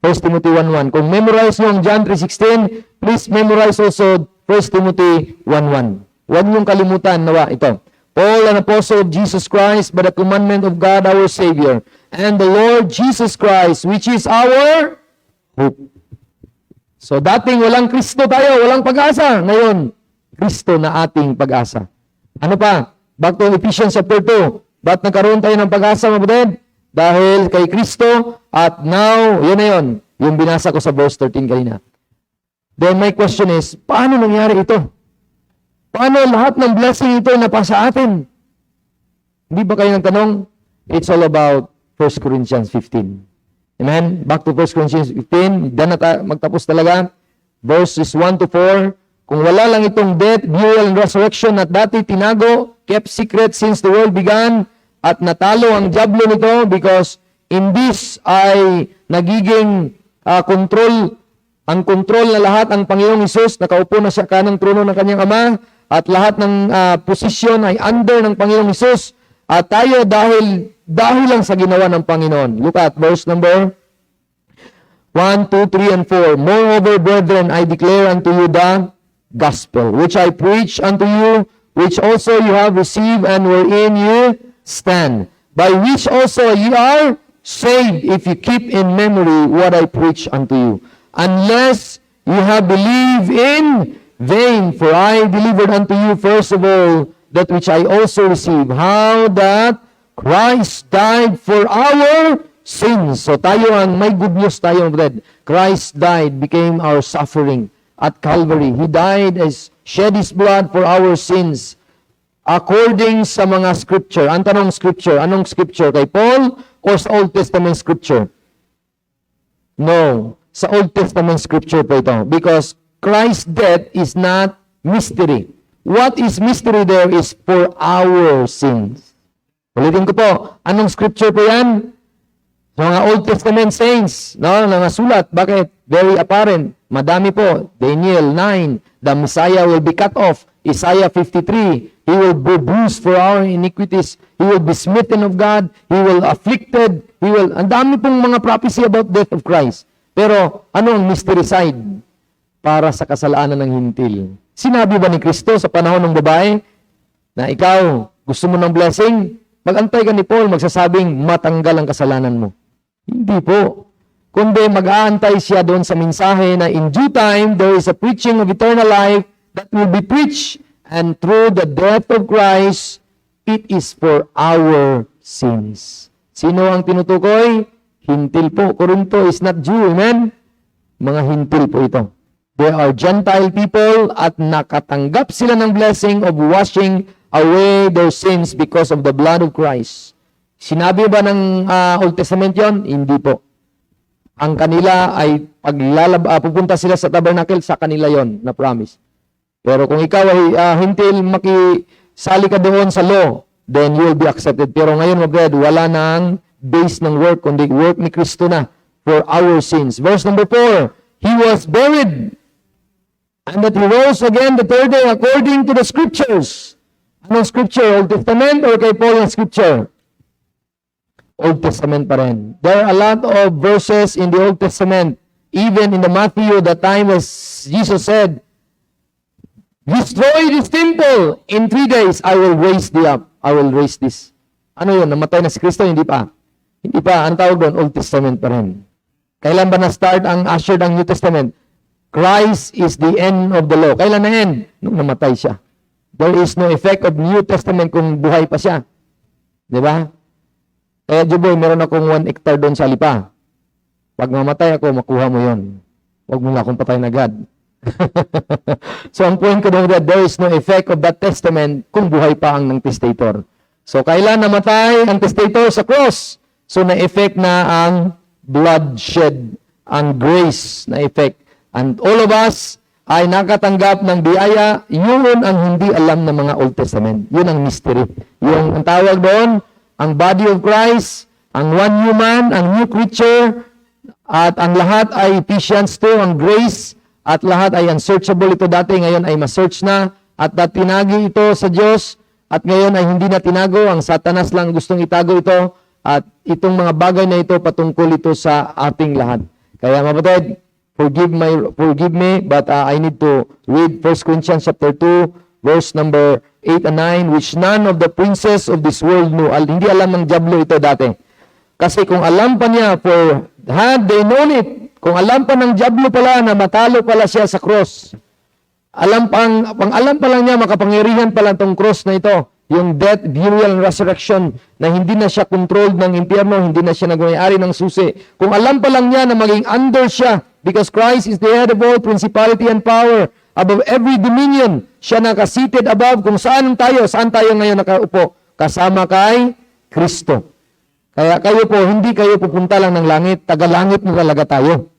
Speaker 2: 1 Timothy 1:1. Kung memorize nyo ang John 3:16, please memorize also 1 Timothy 1:1. Huwag niyong kalimutan, nawa, ito. Paul, an apostle of Jesus Christ, by the commandment of God our Savior, and the Lord Jesus Christ, which is our hope. So, dating walang Kristo tayo, walang pag-asa. Ngayon, Kristo na ating pag-asa. Ano pa? Back to Ephesians chapter 2. Ba't nagkaroon tayo ng pag-asa, mabutid? Dahil kay Kristo, at now, yun na yun. Yung binasa ko sa verse 13 kanina. Then my question is, paano nangyari ito? Paano lahat ng blessing ito napasa atin? Hindi ba kayo nagtanong? It's all about 1 Corinthians 15. Amen? Back to 1 Corinthians 15. Magtapos talaga. Verses 1 to 4. Kung wala lang itong death, burial, and resurrection na dati tinago, kept secret since the world began, at natalo ang diablo nito because in this ay nagiging ang kontrol na lahat ang Panginoong Hesus, nakaupo na siya kanang trono ng kanyang Ama, at lahat ng posisyon ay under ng Panginoong Hesus, at tayo dahil lang sa ginawa ng Panginoon. Look at verse number 1, 2, 3, and 4. Moreover, brethren, I declare unto you the gospel, which I preach unto you, which also you have received, and wherein you stand, by which also ye are saved, if you keep in memory what I preach unto you. Unless you have believed in vain, for I delivered unto you first of all that which I also received, how that Christ died for our sins. So tayo ang may good news tayo, brother. Christ died, became our suffering at Calvary. He died as shed His blood for our sins according sa mga scripture. Ang tanong scripture, anong scripture? Kay Paul or sa Old Testament scripture? No, sa Old Testament scripture po ito. Because Christ's death is not mystery. What is mystery there is for our sins. Ulitin ko po, anong scripture po yan? Sa mga Old Testament saints, no, mga sulat. Bakit? Very apparent. Madami po. Daniel 9, the Messiah will be cut off. Isaiah 53, He will be bruised for our iniquities. He will be smitten of God. He will afflicted. Ang dami pong mga prophecy about death of Christ. Pero, ano ang mystery side? Para sa kasalanan ng hintil. Sinabi ba ni Kristo sa panahon ng babae na ikaw, gusto mo ng blessing? Mag-antay ka ni Paul, magsasabing matanggal ang kasalanan mo. Hindi po. Kundi mag-aantay siya doon sa mensahe na in due time, there is a preaching of eternal life that will be preached, and through the death of Christ, it is for our sins. Sino ang tinutukoy? Hintil po. Korinto is not Jew, amen? Mga hintil po ito. They are Gentile people at nakatanggap sila ng blessing of washing away their sins because of the blood of Christ. Sinabi ba ng Old Testament yon? Hindi po. Ang kanila ay pupunta sila sa tabernacle, sa kanila yon na promise. Pero kung ikaw ay hintil, makisali ka doon sa law, then you will be accepted. Pero ngayon, brother, wala nang base ng work, kundi work ni Kristo na for our sins. Verse number 4, He was buried, and that He rose again the third day according to the Scriptures. Anong Scripture? Old Testament or kay Paul ang Scripture? Old Testament pa rin. There are a lot of verses in the Old Testament. Even in the Matthew, the time as Jesus said, destroy this temple. In 3 days, I will raise thee up. I will raise this. Ano yun? Namatay na si Kristo? Hindi pa. Hindi pa. Ang tawag doon, Old Testament pa rin. Kailan ba na-start ang ushered ang New Testament? Christ is the end of the law. Kailan na-end? Nung namatay siya. There is no effect of New Testament kung buhay pa siya. Di ba? Kaya, Juboy, meron akong 1 hectare doon sa Lipa. Pag mamatay ako, makuha mo yon. Huwag mo na akong patay na agad. So, ang point ko doon, there is no effect of that testament kung buhay pa ang ng testator. So, kailan namatay ang testator sa cross? So, na-effect na ang bloodshed, ang grace na effect. And all of us ay nakatanggap ng biyaya, yun ang hindi alam ng mga Old Testament. Yun ang mystery. Yung ang tawag doon, ang body of Christ, ang one human, ang new creature, at ang lahat ay Ephesians 2, ang grace, at lahat ay unsearchable ito dati, ngayon ay ma-search na, at tinagi ito sa Diyos, at ngayon ay hindi na tinago, ang Satanas lang gustong itago ito, at itong mga bagay na ito patungkol ito sa ating lahat. Kaya mapatid, forgive me, but I need to read 1 Corinthians chapter 2, verse number 8 and 9, which none of the princes of this world knew. Hindi alam ng diablo ito dati. Kasi kung alam pa niya, for had they known it, kung alam pa ng diablo pala na matalo pala siya sa cross, alam pa lang niya, makapangyarihan pala itong cross na ito, yung death, burial, and resurrection, na hindi na siya controlled ng impyerno, hindi na siya nagmayari ng susi. Kung alam pa lang niya na maging under siya, because Christ is the head of all principality and power, above every dominion, siya nakasited above kung saan tayo ngayon nakaupo, kasama kay Kristo. Kaya kayo po, hindi kayo pupunta lang ng langit, taga-langit na talaga tayo.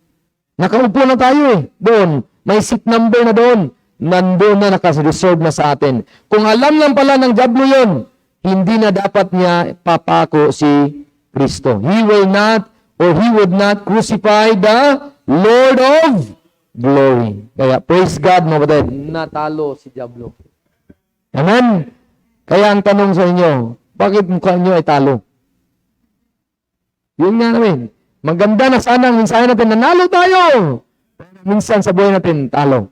Speaker 2: Nakaupo na tayo doon. May seat number na doon. nandun na nakareserve na sa atin. Kung alam lang pala ng diablo yun, hindi na dapat niya papako si Kristo. He will not, or he would not crucify the Lord of glory. Kaya praise God, mga kapatid, natalo si diablo. Amen? Kaya ang tanong sa inyo, bakit mukha nyo ay talo? Yun nga namin. Maganda na sana ang mensahe natin, nanalo tayo! Minsan sa buhay natin, talo.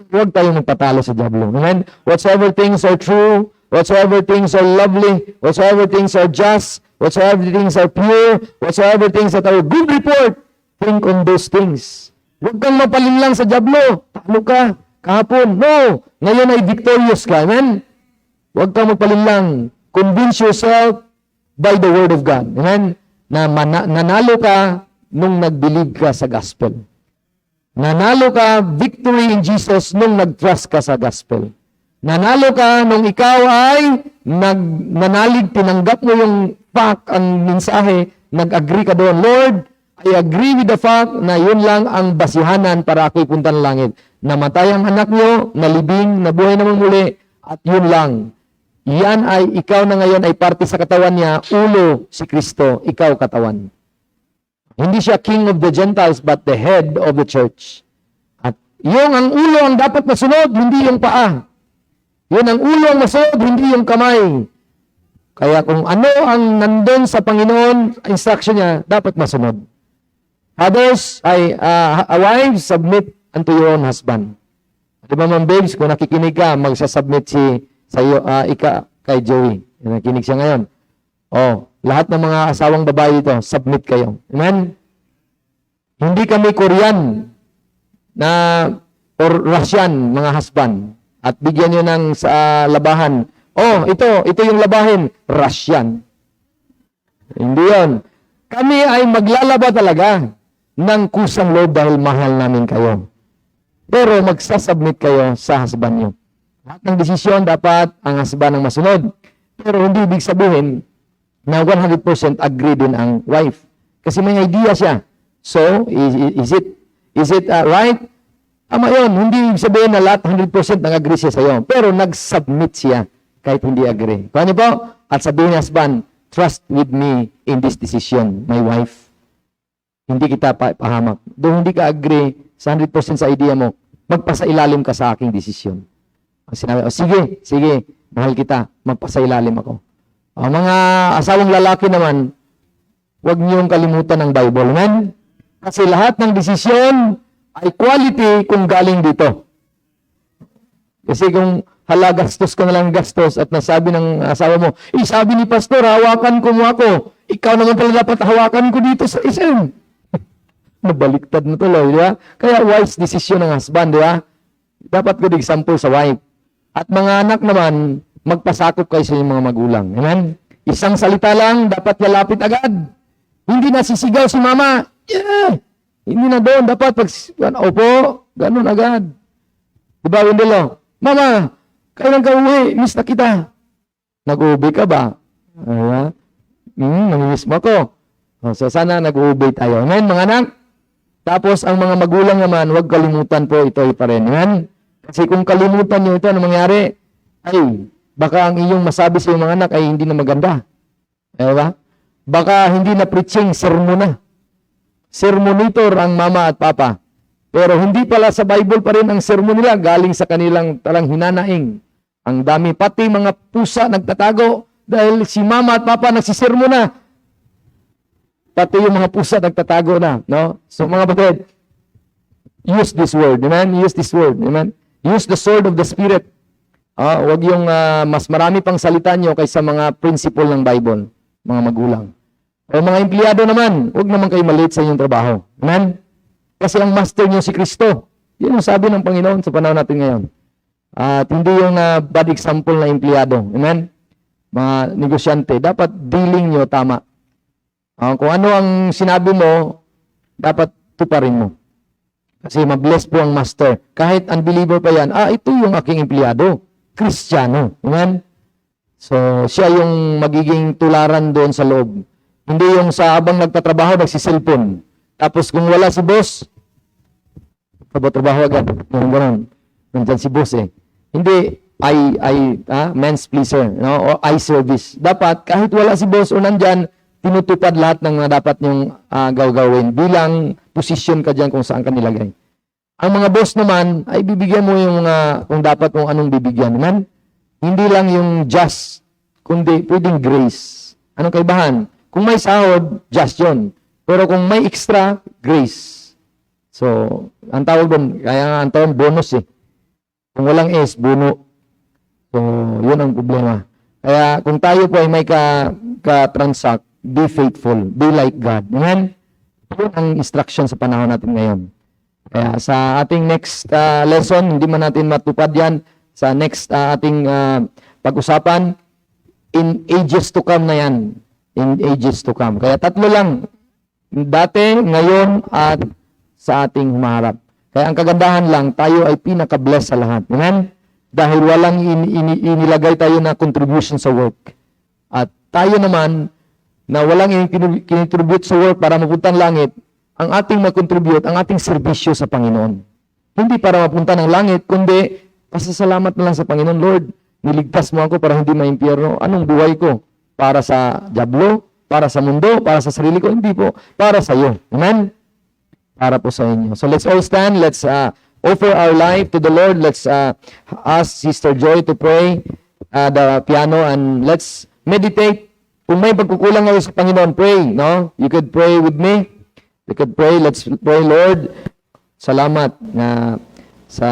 Speaker 2: Huwag tayong magpatalo sa diablo. Amen? Whatsoever things are true, whatsoever things are lovely, whatsoever things are just, whatsoever things are pure, whatsoever things that are good report, think on those things. Huwag kang mapalinlang sa diablo. Talo ka. Kahapon. No. Ngayon ay victorious ka. Amen? Huwag kang magpalinlang. Convince yourself by the word of God. Amen? Na nanalo ka nung nag-believe ka sa gospel. Nanalo ka, victory in Jesus, nung nag-trust ka sa gospel. Nanalo ka nung ikaw ay nanalig, tinanggap mo yung fact, ang mensahe, nag-agree ka doon. Lord, I agree with the fact na yun lang ang basihanan para ako'y punta ng langit. Namatay ang anak nyo, nalibing, nabuhay naman muli, at yun lang. Yan ay, ikaw na ngayon ay parte sa katawan niya, ulo si Kristo, ikaw katawan. Hindi siya king of the Gentiles, but the head of the church. At yung ang ulo ang dapat masunod, hindi yung paa. Yun ang ulo ang masunod, hindi yung kamay. Kaya kung ano ang nandun sa Panginoon, instruction niya, dapat masunod. Others, wives, submit unto your own husband. Di ba, ma'am babes, kung nakikinig ka, magsasubmit sa iyo, kay Joey. Nakikinig siya ngayon. Lahat ng mga asawang babae ito, submit kayo. Amen? Hindi kami Korean or Russian, mga husband. At bigyan nyo ng labahan. Ito yung labahin. Russian. Hindi yun. Kami ay maglalaba talaga ng kusang loob dahil mahal namin kayo. Pero magsasubmit kayo sa husband nyo. Lahat ng desisyon dapat ang husband ang masunod. Pero hindi ibig sabihin na 100% agree din ang wife. Kasi may idea siya. So, is it right? Ama yun, hindi ibig sabihin na lahat 100% nag-agree siya sa iyo. Pero nag-submit siya kahit hindi agree. Kaya niyo po? At sabihin ni husband, trust with me in this decision, my wife. Hindi kita pahamak. Doon hindi ka agree sa 100% sa idea mo, magpasailalim ka sa aking desisyon. Sinabi, sige, mahal kita, magpasailalim ako. Mga asawang lalaki naman, huwag niyong kalimutan ng Bible. Amen? Kasi lahat ng desisyon ay quality kung galing dito. Kasi kung gastos ka na lang gastos at nasabi ng asawa mo, sabi ni pastor, hawakan ko mo ako. Ikaw naman pala dapat hawakan ko dito sa isang. Nabaliktad na tuloy, di ba? Kaya wise decision ng husband, di ba? Dapat good example sa wife. At mga anak naman, magpasakop kayo sa inyong mga magulang. Amen? Isang salita lang, dapat lalapit agad. Hindi na sisigaw si mama. Yeah! Hindi na doon. Dapat opo, ganun agad. Diba, Wendelo? Mama, kailan ka uwi? Miss na kita. Nag-uwi ka ba? Namimiss mo ako. So, sana nag-uwi tayo. Amen, mga anak? Tapos, ang mga magulang naman, huwag kalimutan po ito pa rin. Amen? Kasi kung kalimutan nyo ito, ano mangyari? Ay, baka ang iyong masabi sa iyong mga anak ay hindi na maganda. Diba? Baka hindi na preaching, sermon na. Sermonitor ang mama at papa. Pero hindi pala sa Bible pa rin ang sermon nila, galing sa kanilang talang hinanaing. Ang dami, pati mga pusa nagtatago dahil si mama at papa nagsisermon na. Pati yung mga pusa nagtatago na. No? So mga batid, use this word. Amen? Use this word. Amen? Use the sword of the Spirit. Huwag yung mas marami pang salita nyo kaysa mga principle ng Bible, mga magulang. O mga empleyado naman, huwag naman kayo malate sa inyong trabaho. Amen? Kasi ang master nyo si Kristo. Yan ang sabi ng Panginoon sa panahon natin ngayon. At hindi yung bad example na empleyado. Amen? Mga negosyante, dapat dealing nyo tama. Kung ano ang sinabi mo, dapat tuparin mo. Kasi mabless po ang master. Kahit unbeliever pa yan, ito yung aking empleyado. Kristiyano. Amen? So, siya yung magiging tularan doon sa loob. Hindi yung sa habang nagtatrabaho, nagsiselfon. Tapos kung wala si boss, trabaho agad. Ganun. Nandyan si boss eh. Hindi, men's pleaser, no? O eye service. Dapat, kahit wala si boss o nandyan, tinutupad lahat ng mga dapat niyong gagawin bilang posisyon ka dyan kung saan ka nilagay. Ang mga boss naman, ay bibigyan mo yung kung dapat kung anong bibigyan. Amen? Hindi lang yung just, kundi pwedeng grace. Anong kaibahan? Kung may sahod, just yun. Pero kung may extra, grace. So, ang tawag doon, kaya nga ang tawag bonus eh. Kung walang S, buno. So, yun ang problema. Kaya kung tayo po ay may ka-transact, be faithful, be like God. Amen? Yun ang instruction sa panahon natin ngayon. Kaya sa ating next lesson, hindi man natin matupad yan, sa next ating pag-usapan, in ages to come na yan. In ages to come. Kaya tatlo lang, dati, ngayon, at sa ating humaharap. Kaya ang kagandahan lang, tayo ay pinaka-bless sa lahat. Amen? Dahil walang inilagay tayo na contribution sa work. At tayo naman, na walang kinitribute sa work para mapuntang langit, ang ating mag-contribute, ang ating serbisyo sa Panginoon. Hindi para mapunta ng langit, kundi pasasalamat na lang sa Panginoon. Lord, niligtas mo ako para hindi maimpyerno. Anong buhay ko? Para sa diablo? Para sa mundo? Para sa sarili ko? Hindi po. Para sa iyo. Amen? Para po sa inyo. So let's all stand. Let's offer our life to the Lord. Let's ask Sister Joy to pray the piano and let's meditate. Kung may pagkukulang ngayon sa Panginoon, pray. No? You could pray with me. You could pray. Let's pray, Lord. Salamat na